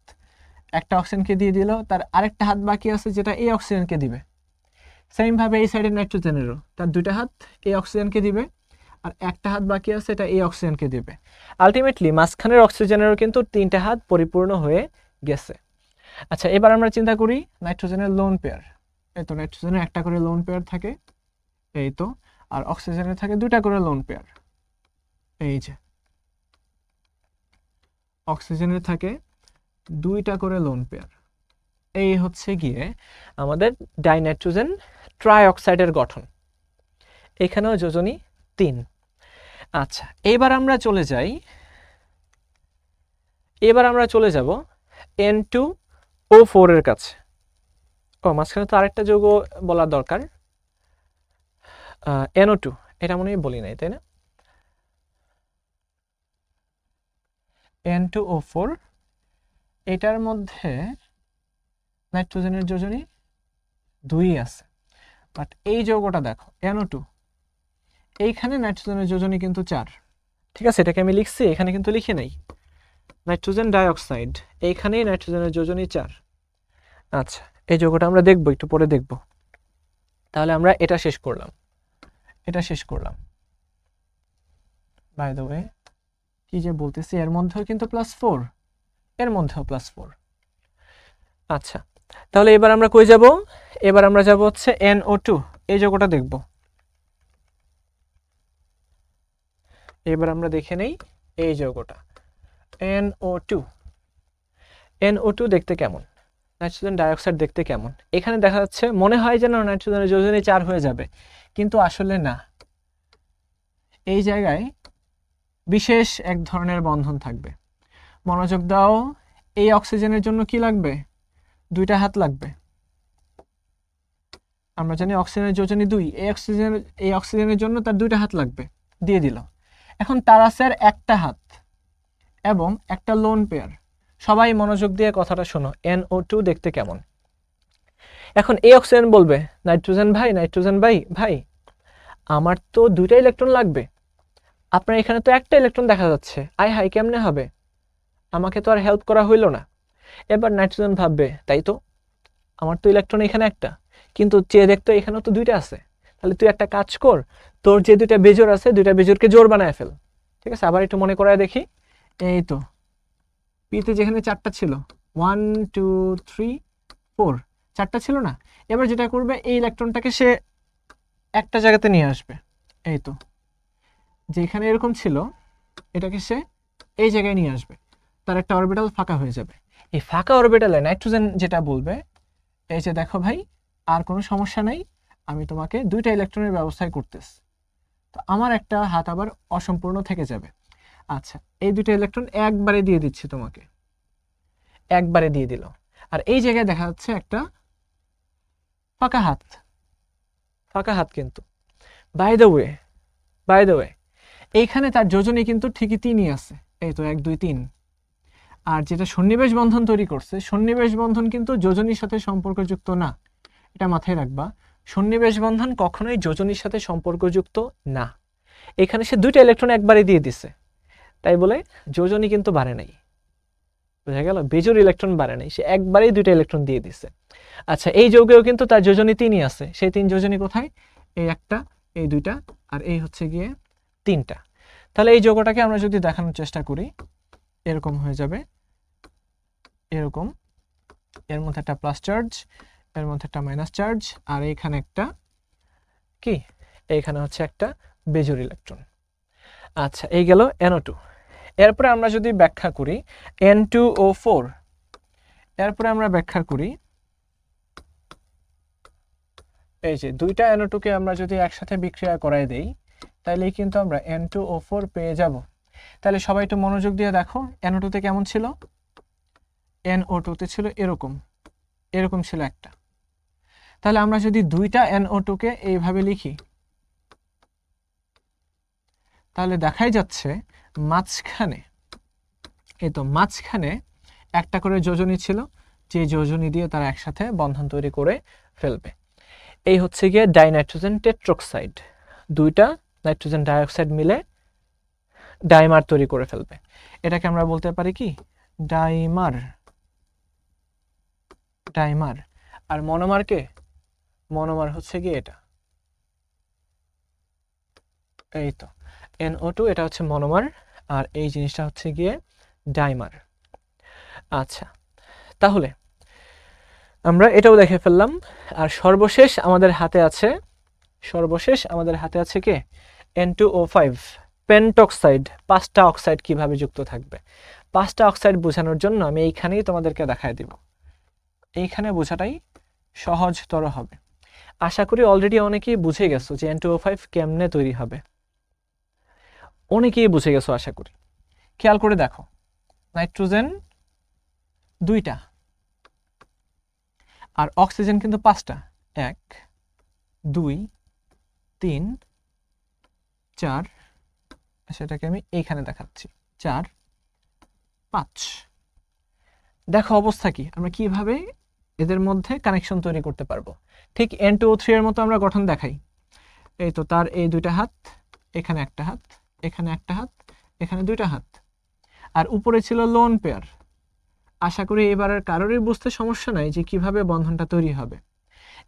একটা অক্সিজেনকে দিয়ে দিল, তার আরেকটা হাত বাকি আছে যেটা এই অক্সিজেনকে দিবে। সেম ভাবে এই সাইডের নাইট্রোজেনেরও তার দুইটা হাত এই অক্সিজেনকে দিবে, আর একটা হাত বাকি আছে এটা এই অক্সিজেনকে দিবে। আলটিমেটলি মাঝখানের অক্সিজেনেরও কিন্তু 3টে হাত পরিপূর্ণ হয়ে গেছে। আচ্ছা, এবার আমরা চিন্তা করি নাইট্রোজেনের লোন পেয়ার। এই তো নাইট্রোজেনের একটা করে লোন পেয়ার থাকে, এই তো, আর অক্সিজেনের থাকে দুইটা করে লোন পেয়ার। এই যে অক্সিজেনের থাকে দুইটা করে লোন পেয়ার। এই হচ্ছে গিয়ে আমাদের ডাইনাইট্রোজেন ট্রাইঅক্সাইডের গঠন। এখানেও যোজনী 3। আচ্ছা, এবার আমরা চলে যাব N2O4 এর কাছে। মাঝখানে তো আরেকটা যৌগ বলার দরকার, NO2, এটা মনে হয় বলি নাই, তাই না? N2O4, এটার মধ্যে নাইট্রোজেনের যোজনী 2 আছে, বাট এই যৌগটা দেখো NO2, এইখানে নাইট্রোজেনের যোজনী কিন্তু 4। ঠিক আছে, এটাকে আমি লিখছি, এখানে কিন্তু লিখে নেই নাইট্রোজেন ডাইঅক্সাইড, এইখানেই নাইট্রোজেনের যোজনী 4। আচ্ছা, এই যৌগটা আমরা দেখবো, একটু পরে দেখব। তাহলে আমরা এটা শেষ করলাম। বাই দ্য ওয়ে, কি যে বলতেছি, এর মধ্যেও কিন্তু +4, এর মধ্যেও +4। আচ্ছা, তাহলে এবার আমরা কই যাব? এবার আমরা যাব হচ্ছে NO2, এই যৌগটা দেখব। এবার আমরা দেখে নেই এই যৌগটা NO2 দেখতে কেমন, নাইট্রোজেন ডাইঅক্সাইড দেখতে কেমন। এখানে দেখা যাচ্ছে মনে হয় যেন নাইট্রোজেনের যোজনী 4 হয়ে যাবে, কিন্তু আসলে না। এই জায়গায় বিশেষ এক ধরনের বন্ধন থাকবে। মনোযোগ দাও, এই অক্সিজেনের জন্য কি লাগবে? দুইটা হাত লাগবে। আমরা জানি অক্সিজেনের যোজনী 2, এই অক্সিজেনের জন্য তার দুইটা হাত লাগবে, দিয়ে দিল। এখন তার আছে একটা হাত এবং একটা লোন পেয়ার। সবাই মনোযোগ দিয়ে কথাটা শোনো, NO2 দেখতে কেমন। এখন এই অক্সিজেন বলবে নাইট্রোজেন ভাই আমার তো দুইটা ইলেকট্রন লাগবে, আপনার এখানে তো একটা ইলেকট্রন দেখা যাচ্ছে, আয় হাই কেমনে হবে, আমাকে তো আর হেল্প করা হইল না। এবার নাইট্রোজেন ভাববে তাই তো, আমার তো ইলেকট্রন এখানে একটা, কিন্তু চেয়ে দেখতো এখানেও তো দুইটা আছে, তাহলে তুই একটা কাজ কর, তোর যে দুইটা বেজোর আছে দুইটা বেজোরকে জোড় বানায় ফেল। ঠিক আছে, আবার একটু মনে করায় দেখি। এই তো পিতে যেখানে চারটা ছিল, 1 2 3 4, চারটা ছিল না, এবার যেটা করবে এই ইলেকট্রনটাকে সে একটা জায়গাতে নিয়ে আসবে। এই তো যেখানে এরকম ছিল এটাকে সে এই জায়গায় নিয়ে আসবে, তার একটা অরবিটাল ফাঁকা হয়ে যাবে। এই ফাঁকা অরবিটালে নাইট্রোজেন যেটা বলবে এই যে দেখো ভাই আর কোনো সমস্যা নাই, আমি তোমাকে দুইটা ইলেকট্রনের ব্যবস্থায় করতেছি, তো আমার একটা হাত আবার অসম্পূর্ণ থেকে যাবে। আচ্ছা, এই দুইটা ইলেকট্রন একবারে দিয়ে দিচ্ছি তোমাকে, একবারে দিয়ে দিল, আর এই জায়গায় দেখা যাচ্ছে একটা ফাঁকা হাত, ফাঁকা হাত। কিন্তু বাই দ্য ওয়ে এইখানে তার যোজনী কিন্তু ঠিকই 3ই আছে, এই তো 1 2 3। আর যেটা সন্নিবেশ বন্ধন তৈরি করছে, সন্নিবেশ বন্ধন কিন্তু যোজনীর সাথে সম্পর্কযুক্ত না, এটা মাথায় রাখবা। সন্নিবেশ বন্ধন কখনোই যোজনীর সাথে সম্পর্কযুক্ত না। এখানে সে দুইটা ইলেকট্রন একবারে দিয়ে দিছে, তাই বলে যোজনী কিন্তু বাড়ে নাই, বোঝা গেল, বেজোর ইলেকট্রন বাড়ে নাই, সে একবারেই দুইটা ইলেকট্রন দিয়ে দিছে। আচ্ছা, এই যৌগেও কিন্তু তার যোজনী 3ই আছে, সেই 3 যোজনী কোথায়, এই একটা, এই দুইটা, আর এই হচ্ছে গিয়ে 3টা। তাহলে এই যৌগটাকে আমরা যদি দেখানোর চেষ্টা করি, এরকম হয়ে যাবে, এরকম, এর মধ্যে একটা প্লাস চার্জ, এর মধ্যে একটা মাইনাস চার্জ, আর এইখানে একটা কি, এইখানে হচ্ছে একটা বেজোর ইলেকট্রন। আচ্ছা, এই গেল NO2। এরপরে আমরা যদি ব্যাখ্যা করি N2O4, এরপরে আমরা ব্যাখ্যা করি এই যে দুইটা NO2 কে আমরা যদি একসাথে বিক্রিয়া করায় দেই, তাহলে কিন্তু আমরা N2O4 পেয়ে যাব। তাহলে সবাই একটু মনোযোগ দিয়ে দেখো, NO2 তে কেমন ছিল, NO2 তে ছিল এরকম, এরকম ছিল একটা। তাহলে আমরা যদি দুইটা NO2 কে এইভাবে লিখি, তাহলে দেখাই যাচ্ছে মাঝখানে, এই তো মাঝখানে একটা করে যোজনী ছিল, যে যোজনী দিয়ে তারা একসাথে বন্ধন তৈরি করে ফেলবে। এই হচ্ছে গিয়ে ডাইনাইট্রোজেন টেট্রোক্সাইড, দুইটা নাইট্রোজেন ডাইঅক্সাইড মিলে ডাইমার তৈরি করে ফেলবে। এটাকে আমরা বলতে পারি কি, ডাইমার। ডাইমার। আর মনোমার কে, মনোমার হচ্ছে গিয়ে এটা, এই তো NO2, এটা হচ্ছে মনোমার, আর এই জিনিসটা হচ্ছে গিয়ে ডাইমার। আচ্ছা, তাহলে আমরা এটাও দেখে ফেললাম। আর সর্বশেষ আমাদের হাতে আছে কে, N2O5 পেন্টক্সাইড। 5টা অক্সাইড কিভাবে যুক্ত থাকবে, 5টা অক্সাইড বোঝানোর জন্য আমি এইখানেই তোমাদেরকে দেখায় দিব, এইখানে বোঝাটাই সহজতর হবে। আশা করি অলরেডি অনেকেই বুঝে গেছো যে N2O5 কেমনে তৈরি হবে, অনেকেই বুঝে গেছো আশা করি। খেয়াল করে দেখো, নাইট্রোজেন 2টা আর অক্সিজেন কিন্তু 5টা, 1 2 3 4, সেটাকে আমি এইখানে দেখাচ্ছি, 4 5। দেখো অবস্থা কি, আমরা কিভাবে এদের মধ্যে কানেকশন তৈরি করতে পারবো। ঠিক N2O3 এর মতো আমরা গঠন দেখাই, এই তো তার এই দুইটা হাত, এখানে একটা হাত, এখানে একটা হাত, এখানে দুইটা হাত, আর উপরে ছিল লোন পেয়ার। আশা করি এবার আর কারোরই বুঝতে সমস্যা নাই যে কিভাবে বন্ধনটা তৈরি হবে।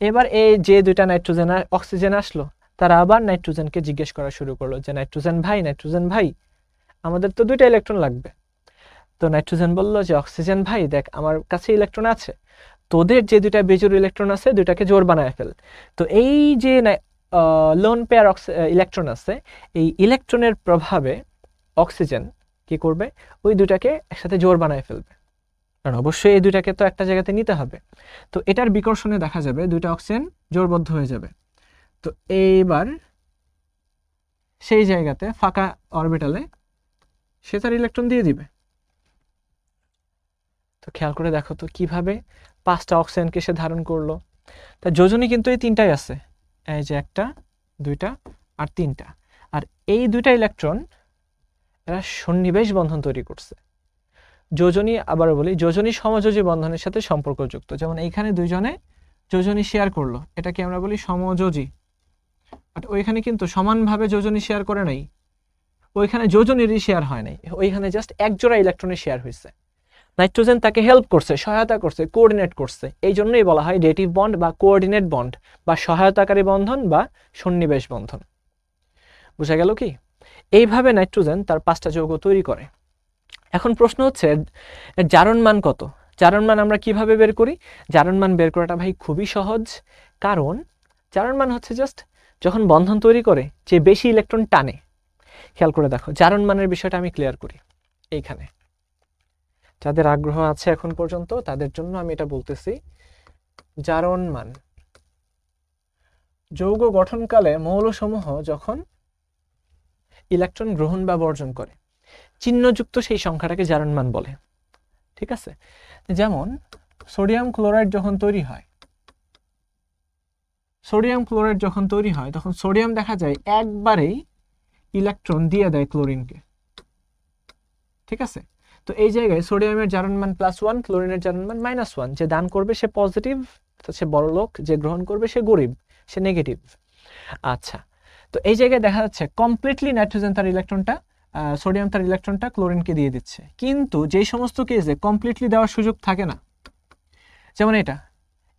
এবার এই যে দুইটা নাইট্রোজেন আর অক্সিজেন আসলো, তারা আবার নাইট্রোজেনকে জিজ্ঞেস করা শুরু করলো যে নাইট্রোজেন ভাই আমাদের তো দুইটা ইলেকট্রন লাগবে। তো নাইট্রোজেন বলল যে অক্সিজেন ভাই দেখ, আমার কাছে ইলেকট্রন আছে, তোদের যে দুইটা বেজোর ইলেকট্রন আছে দুইটাকে জোড় বানায় ফেল। তো এই যে লোন পেয়ার ইলেকট্রন আছে, এই ইলেকট্রনের প্রভাবে অক্সিজেন কি করবে, ওই দুইটাকে একসাথে জোড় বানায় ফেলবে, কারণ অবশ্যই এই দুইটাকে তো একটা জায়গাতে নিতে হবে। তো এটার বিকর্ষণে দেখা যাবে দুইটা অক্সিজেন জোড়বদ্ধ হয়ে যাবে। তো এইবার সেই জায়গাতে ফাঁকা অরবিটালে সে তার ইলেকট্রন দিয়ে দিবে। তো খেয়াল করে দেখো তো কিভাবে 5টা অক্সিজেনকে সে ধারণ করলো। তা যোজনী কিন্তু এই 3টাই আছে, এই যে 1টা 2টা আর 3টা, আর এই দুইটা ইলেকট্রন এরা সন্নিবেশ বন্ধন তৈরি করছে। যোজনী, আবার বলি, যোজনী সমযোজী বন্ধনের সাথে সম্পর্কযুক্ত। যেমন এইখানে দুইজনে যোজনী শেয়ার করলো, এটাকে আমরা বলি সমযোজী বাট ওইখানে কিন্তু সমানভাবে যোজনী শেয়ার করে নাই, ওইখানে যোজনীরই শেয়ার হয় নাই, ওইখানে জাস্ট এক জোড়া ইলেকট্রনের শেয়ার হয়েছে। নাইট্রোজেন তাকে হেল্প করছে, সহায়তা করছে, কোঅর্ডিনেট করছে, এই জন্যই বলা হয় ডেটিভ বন্ড বা কোঅর্ডিনেট বন্ড বা সহায়তাকারী বন্ধন বা সন্নিবেশ বন্ধন। বুঝা গেল কি? এইভাবে নাইট্রোজেন তার 5টা যৌগ তৈরি করে। এখন প্রশ্ন হচ্ছে জারণ মান কত? জারণ মান আমরা কিভাবে বের করি? জারণ মান বের করাটা ভাই খুবই সহজ, কারণ জারণ মান হচ্ছে জাস্ট যখন বন্ধন তৈরি করে যে বেশি ইলেকট্রন টানে। খেয়াল করে দেখো, জারণ মানের বিষয়টা আমি ক্লিয়ার করি এইখানে, যাদের আগ্রহ আছে এখন পর্যন্ত তাদের জন্য আমি এটা বলতেছি। জারণ মান যৌগ গঠনকালে মৌলসমূহ যখন ইলেকট্রন গ্রহণ বা বর্জন করে, চিহ্নযুক্ত সেই সংখ্যাটাকে জারণ মান বলে। ঠিক আছে? যেমন সোডিয়াম ক্লোরাইড যখন তৈরি হয়, সোডিয়াম ক্লোরাইড যখন তৈরি হয় তখন সোডিয়াম দেখা যায় একবারেই ইলেকট্রন দিয়ে দেয় ক্লোরিনকে। ঠিক আছে? তো এই জায়গায় সোডিয়ামের জারণ মান +1, ক্লোরিনের জারণ মান -1। যে দান করবে সে পজিটিভ, সে বড় লোক, যে গ্রহণ করবে সে গরিব, সে নেগেটিভ। আচ্ছা, তো এই জায়গায় দেখা যাচ্ছে কমপ্লিটলি নাইট্রোজেন তার ইলেকট্রনটা, সোডিয়াম তার ইলেকট্রনটা ক্লোরিনকে দিয়ে দিচ্ছে। কিন্তু যেই সমস্ত কেসে কমপ্লিটলি দেওয়ার সুযোগ থাকে না, যেমন এটা,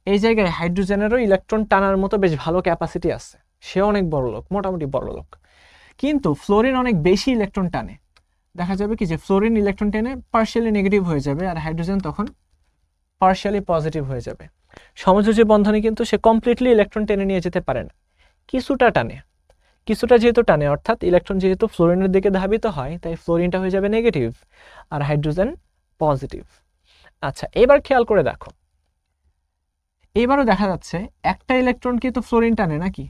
এই জায়গায় হাইড্রোজেনেরও ইলেকট্রন টানার মতো বেশ ভালো ক্যাপাসিটি আছে, সে অনেক বড় লোক, মোটামুটি বড় লোক, কিন্তু ফ্লোরিন অনেক বেশি ইলেকট্রন টানে। দেখা যাবে কি যে ফ্লোরিন ইলেকট্রন টেনে পার্শিয়ালি নেগেটিভ হয়ে যাবে, আর হাইড্রোজেন তখন পার্শিয়ালি পজিটিভ হয়ে যাবে। সমযোজী বন্ধনে কিন্তু সে কমপ্লিটলি ইলেকট্রন টেনে নিয়ে যেতে পারে না, কিছুটা টানে। কিছুটা যেহেতু টানে, অর্থাৎ ইলেকট্রন যেহেতু ফ্লোরিনের দিকে ধাবিত হয়, তাই ফ্লোরিনটা হয়ে যাবে নেগেটিভ আর হাইড্রোজেন পজিটিভ। আচ্ছা, এবার খেয়াল করে দেখো, এবারও দেখা যাচ্ছে একটা ইলেকট্রনকে তো ফ্লোরিন টানে নাকি,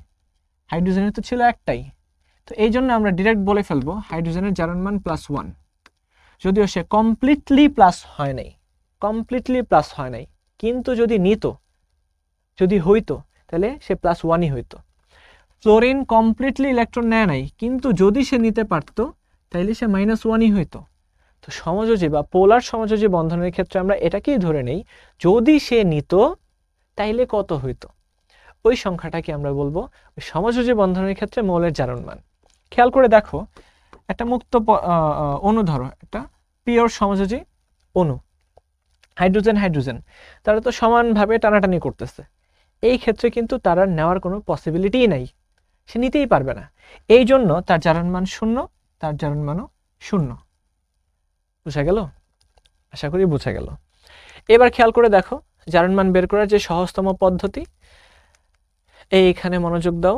হাইড্রোজেনের তো ছিল একটাই। তো এই জন্য আমরা ডিরেক্ট বলে ফেলবো হাইড্রোজেনের জারণ মান +1, যদিও সে কমপ্লিটলি প্লাস হয় নাই, কমপ্লিটলি প্লাস হয় নাই, কিন্তু যদি নিত, যদি হইতো, তাহলে সে +1ই হইতো। ফ্লোরিন কমপ্লিটলি ইলেকট্রন নেয় নাই, কিন্তু যদি সে নিতে পারতো তাইলে সে -1ই হইতো। তো সমযোজী বা পোলার সমযোজী বন্ধনের ক্ষেত্রে আমরা এটাকেই ধরে নেই, যদি সে নিত তাইলে কত হইতো, ওই সংখ্যাটাকে আমরা বলবো ওই সমযোজী বন্ধনের ক্ষেত্রে মৌলের জারণ মান। খেয়াল করে দেখো, একটা মুক্ত অণু ধরো, একটা পিওর সমযোজী অণু, হাইড্রোজেন হাইড্রোজেন, তারা তো সমানভাবে টানাটানি করতেছে। এই ক্ষেত্রে কিন্তু তার আর নেওয়ার কোনো পসিবিলিটিই নাই, সে নিতেই পারবে না। এই জন্য তার জারণ মান 0, তার জারণ মানও 0। বুঝা গেল? আশা করি বুঝা গেল। এবার খেয়াল করে দেখো, জারণ মান বের করার যে সহজতম পদ্ধতি, এইখানে মনোযোগ দাও,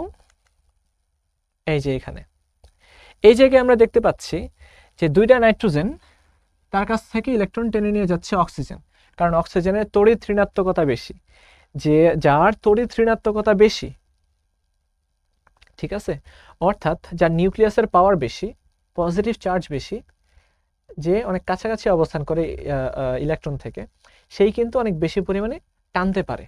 এই যে এখানে, এই জায়গায় আমরা দেখতে পাচ্ছি যে দুইটা নাইট্রোজেন তার কাছ থেকে ইলেকট্রন টেনে নিয়ে যাচ্ছে অক্সিজেন, কারণ অক্সিজেনের তড়িৎ ঋণাত্মকতা বেশি, যে যার তড়িৎ ঋণাত্মকতা বেশি, ঠিক আছে, অর্থাৎ যার নিউক্লিয়াসের পাওয়ার বেশি, পজিটিভ চার্জ বেশি, যে অনেক কাছাকাছি অবস্থান করে ইলেকট্রন থেকে, সেই কিন্তু অনেক বেশি পরিমাণে টানতে পারে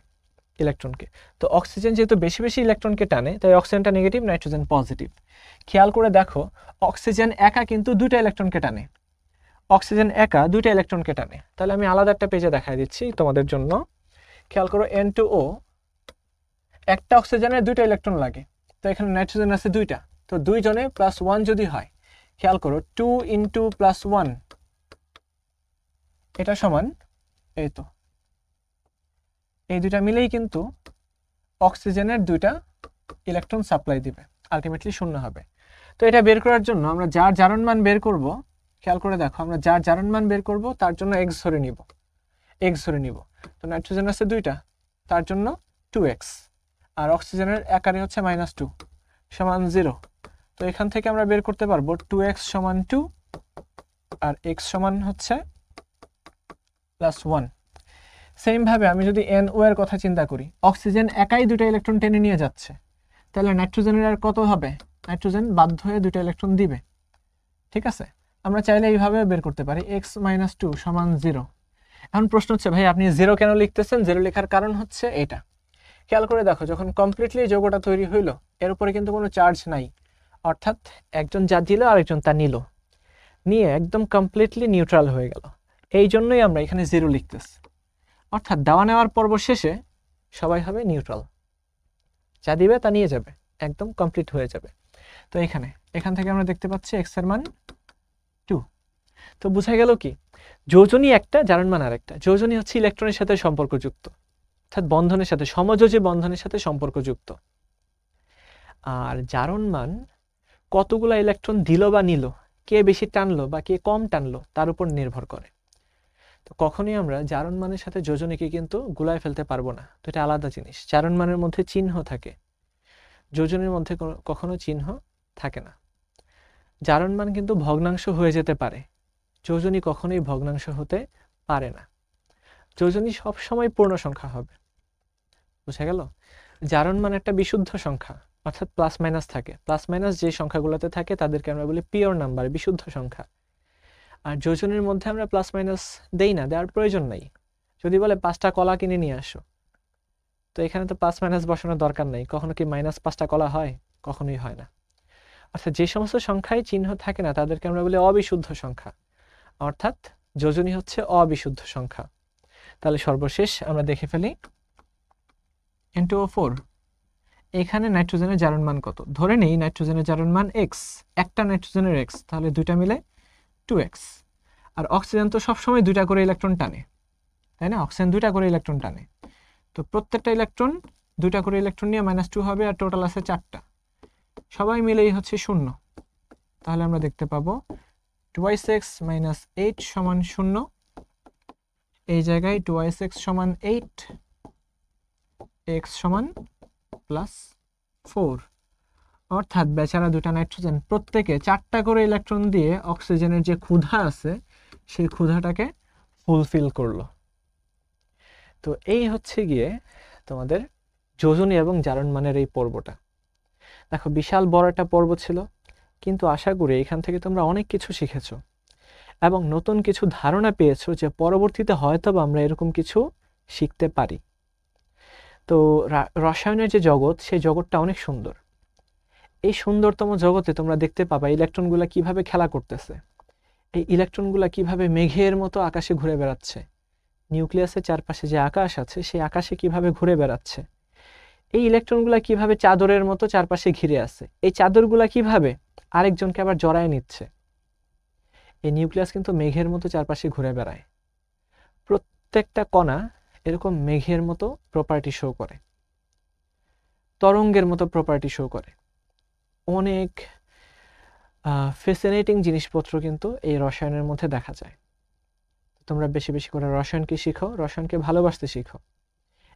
ইলেকট্রনকে। তো অক্সিজেন যেহেতু বেশি বেশি ইলেকট্রনকে টানে, তাই অক্সিজেনটা নেগেটিভ, নাইট্রোজেন পজিটিভ। খেয়াল করে দেখো, অক্সিজেন একা কিন্তু 2টা ইলেকট্রনকে টানে, অক্সিজেন একা 2টা ইলেকট্রনকে টানে। তাহলে আমি আলাদা একটা পেজে দেখাই দিচ্ছি তোমাদের জন্য। খেয়াল করো, N2O, একটা অক্সিজেনের 2টা ইলেকট্রন লাগে, তো এখানে নাইট্রোজেন আছে 2টা, তো 2 জনে +1 যদি হয়, খেয়াল করো 2 × +1, এটা সমান, এই তো এই 2টা মিলেই কিন্তু অক্সিজেনের 2টা ইলেকট্রন সাপ্লাই দিবে, আলটিমেটলি 0 হবে। তো এটা বের করার জন্য আমরা যার জারণ মান বের করব, খেয়াল করে দেখো, আমরা যার জারণ মান বের করব তার জন্য x ধরে নিব, x ধরে নিব। তো নাইট্রোজেন আছে 2টা, তার জন্য 2x, আর অক্সিজেনের একারে হচ্ছে -2 সমান 0। তো এখান থেকে আমরা বের করতে পারবো 2x সমান 2 আর x সমান হচ্ছে +1। সেম ভাবে আমি যদি NO এর কথা চিন্তা করি, অক্সিজেন একাই 2টা ইলেকট্রন টেনে নিয়ে যাচ্ছে, তাহলে নাইট্রোজেনের আর কত হবে, নাইট্রোজেন বাধ্য হয়ে 2টা ইলেকট্রন দিবে। ঠিক আছে, আমরা চাইলে এইভাবে বের করতে পারি, x - 2 সমান 0। এখন প্রশ্ন হচ্ছে, ভাই আপনি 0 কেন লিখতেছেন? 0 লেখার কারণ হচ্ছে এটা। খেয়াল করে দেখো, যখন কমপ্লিটলি যৌগটা তৈরি হইলো, এর উপরে কিন্তু কোনো চার্জ নাই, অর্থাৎ একজন যা দিল আরেকজন তা নিল, নিয়ে একদম কমপ্লিটলি নিউট্রাল হয়ে গেল। এই জন্যই আমরা এখানে 0 লিখতেছি, অর্থাৎ দেওয়া নেওয়ার পর্ব শেষে সবাই হবে নিউট্রাল, যা দিবে তা নিয়ে যাবে, একদম কমপ্লিট হয়ে যাবে। তো এখান থেকে আমরা দেখতে পাচ্ছি x এর মান 2। তো বোঝা গেল কি, যোজনী একটা, জারণ আরেকটা। যোজনী হচ্ছে ইলেকট্রনের সাথে সম্পর্কযুক্ত, অর্থাৎ বন্ধনের সাথে, সমযোজী বন্ধনের সাথে সম্পর্কযুক্ত। আর জারণ মান কতগুলো ইলেকট্রন দিল বা নিল, কে বেশি টানলো বা কে কম টানলো তার উপর নির্ভর করে। তো কখনোই আমরা জারণ মানের সাথে যোজনীকে কিন্তু গুলায় ফেলতে পারবো না, তো এটা আলাদা জিনিস। জারণ মানের মধ্যে চিহ্ন থাকে, যোজনীর মধ্যে কখনো চিহ্ন থাকে না। জারণ মান কিন্তু ভগ্নাংশ হয়ে যেতে পারে, যোজনী কখনোই ভগ্নাংশ হতে পারে না। যোজনী সবসময় পূর্ণ সংখ্যা হবে। বুঝা গেল? জারণ মান একটা বিশুদ্ধ সংখ্যা, অর্থাৎ প্লাস মাইনাস থাকে। প্লাস মাইনাস যে সংখ্যাগুলোতে থাকে তাদেরকে আমরা বলি পিওর নাম্বার, বিশুদ্ধ সংখ্যা। আর যোজনীর মধ্যে আমরা প্লাস মাইনাস দেই না, দেওয়ার প্রয়োজন নাই। যদি বলে 5টা কলা কিনে নিয়ে আসো, তো এখানে তো প্লাস মাইনাস বসানোর দরকার নেই। কখনো কি মাইনাস 5টা কলা হয়? কখনোই হয় না। অর্থাৎ যে সমস্ত সংখ্যায় চিহ্ন থাকে না তাদেরকে আমরা বলি অবিশুদ্ধ সংখ্যা, অর্থাৎ যোজনী হচ্ছে অবিশুদ্ধ সংখ্যা। তাহলে সর্বশেষ আমরা দেখে ফেলি N2O4, এখানে নাইট্রোজেনের জারণ মান কত? ধরে নেই নাইট্রোজেনের জারণ মান x, একটা নাইট্রোজেনের x, তাহলে দুইটা মিলে 2x। আর অক্সিজেন তো সবসময় 2টা করে ইলেকট্রন টানে, তাই না? অক্সিজেন 2টা করে ইলেকট্রন টানে, তো প্রত্যেকটা ইলেকট্রন 2টা করে ইলেকট্রন নিয়ে -2 হবে, আর টোটাল আছে 4টা, সবাই মিলেই হচ্ছে 0। তাহলে আমরা দেখতে পাবো 2x - 8 সমান 0। এই জায়গায় 2x সমান 8, x সমান +4, অর্থাৎ বেচারা দুটা নাইট্রোজেন প্রত্যেকে 4টা করে ইলেকট্রন দিয়ে অক্সিজেনের যে ক্ষুধা আছে সেই ক্ষুধাটাকে ফুলফিল করলো। তো এই হচ্ছে গিয়ে তোমাদের যোজনী এবং জারণ মানের এই পর্বটা। দেখো বিশাল বড় একটা পর্ব ছিল, কিন্তু আশা করি এখান থেকে তোমরা অনেক কিছু শিখেছো এবং নতুন কিছু ধারণা পেয়েছো যে পরবর্তীতে হয়তো আমরা এরকম কিছু শিখতে পারি। তো রসায়নের যে জগৎ, সেই জগৎটা অনেক সুন্দর। এই সুন্দরতম জগতে তোমরা দেখতে পাবা ইলেকট্রনগুলো কিভাবে খেলা করতেছে, এই ইলেকট্রনগুলো কিভাবে মেঘের মতো আকাশে ঘুরে বেড়াচ্ছে, নিউক্লিয়াসের চারপাশে যে আকাশ আছে সেই আকাশে কিভাবে ঘুরে বেড়াচ্ছে, এই ইলেকট্রনগুলো কিভাবে চাদরের মতো চারপাশে ঘিরে আছে, এই চাদরগুলা কিভাবে আরেকজনকে আবার জড়ায় নিচ্ছে। এই নিউক্লিয়াস কিন্তু মেঘের মতো চারপাশে ঘুরে বেড়ায়। প্রত্যেকটা কণা এরকম মেঘের মতো প্রপার্টি শো করে, তরঙ্গের মতো প্রপার্টি শো করে। অনেক ফ্যাসিনেটিং জিনিসপত্র কিন্তু এই রসায়নের মধ্যে দেখা যায়। তোমরা বেশি বেশি করে রসায়নকে শিখো, রসায়নকে ভালোবাসতে শিখো।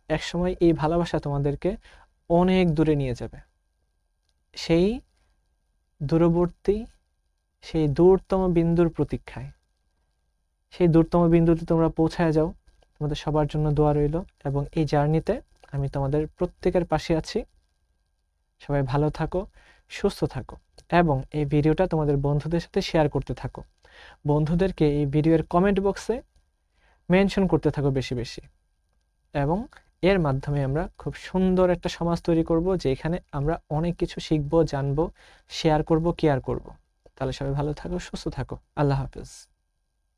একসময় এই ভালোবাসা তোমাদেরকে অনেক দূরে নিয়ে যাবে, সেই দূরবর্তী, সেই দূরতম বিন্দুর প্রতীক্ষায়। সেই দূরতম বিন্দুতে তোমরা পৌঁছায় যাও। তোমাদের সবার জন্য দোয়া রইল, এবং এই জার্নিতে আমি তোমাদের প্রত্যেকের পাশে আছি। সবাই ভালো থাকো, সুস্থ থাকো, এবং এই ভিডিওটা তোমাদের বন্ধুদের সাথে শেয়ার করতে থাকো। বন্ধুদেরকে এই ভিডিওর কমেন্ট বক্সে মেনশন করতে থাকো বেশি বেশি, এবং এর মাধ্যমে আমরা খুব সুন্দর একটা সমাজ তৈরি করব, যেখানে আমরা অনেক কিছু শিখবো, জানবো, শেয়ার করব, কেয়ার করব। তাহলে সবাই ভালো থাকো, সুস্থ থাকো। আল্লাহ হাফেজ।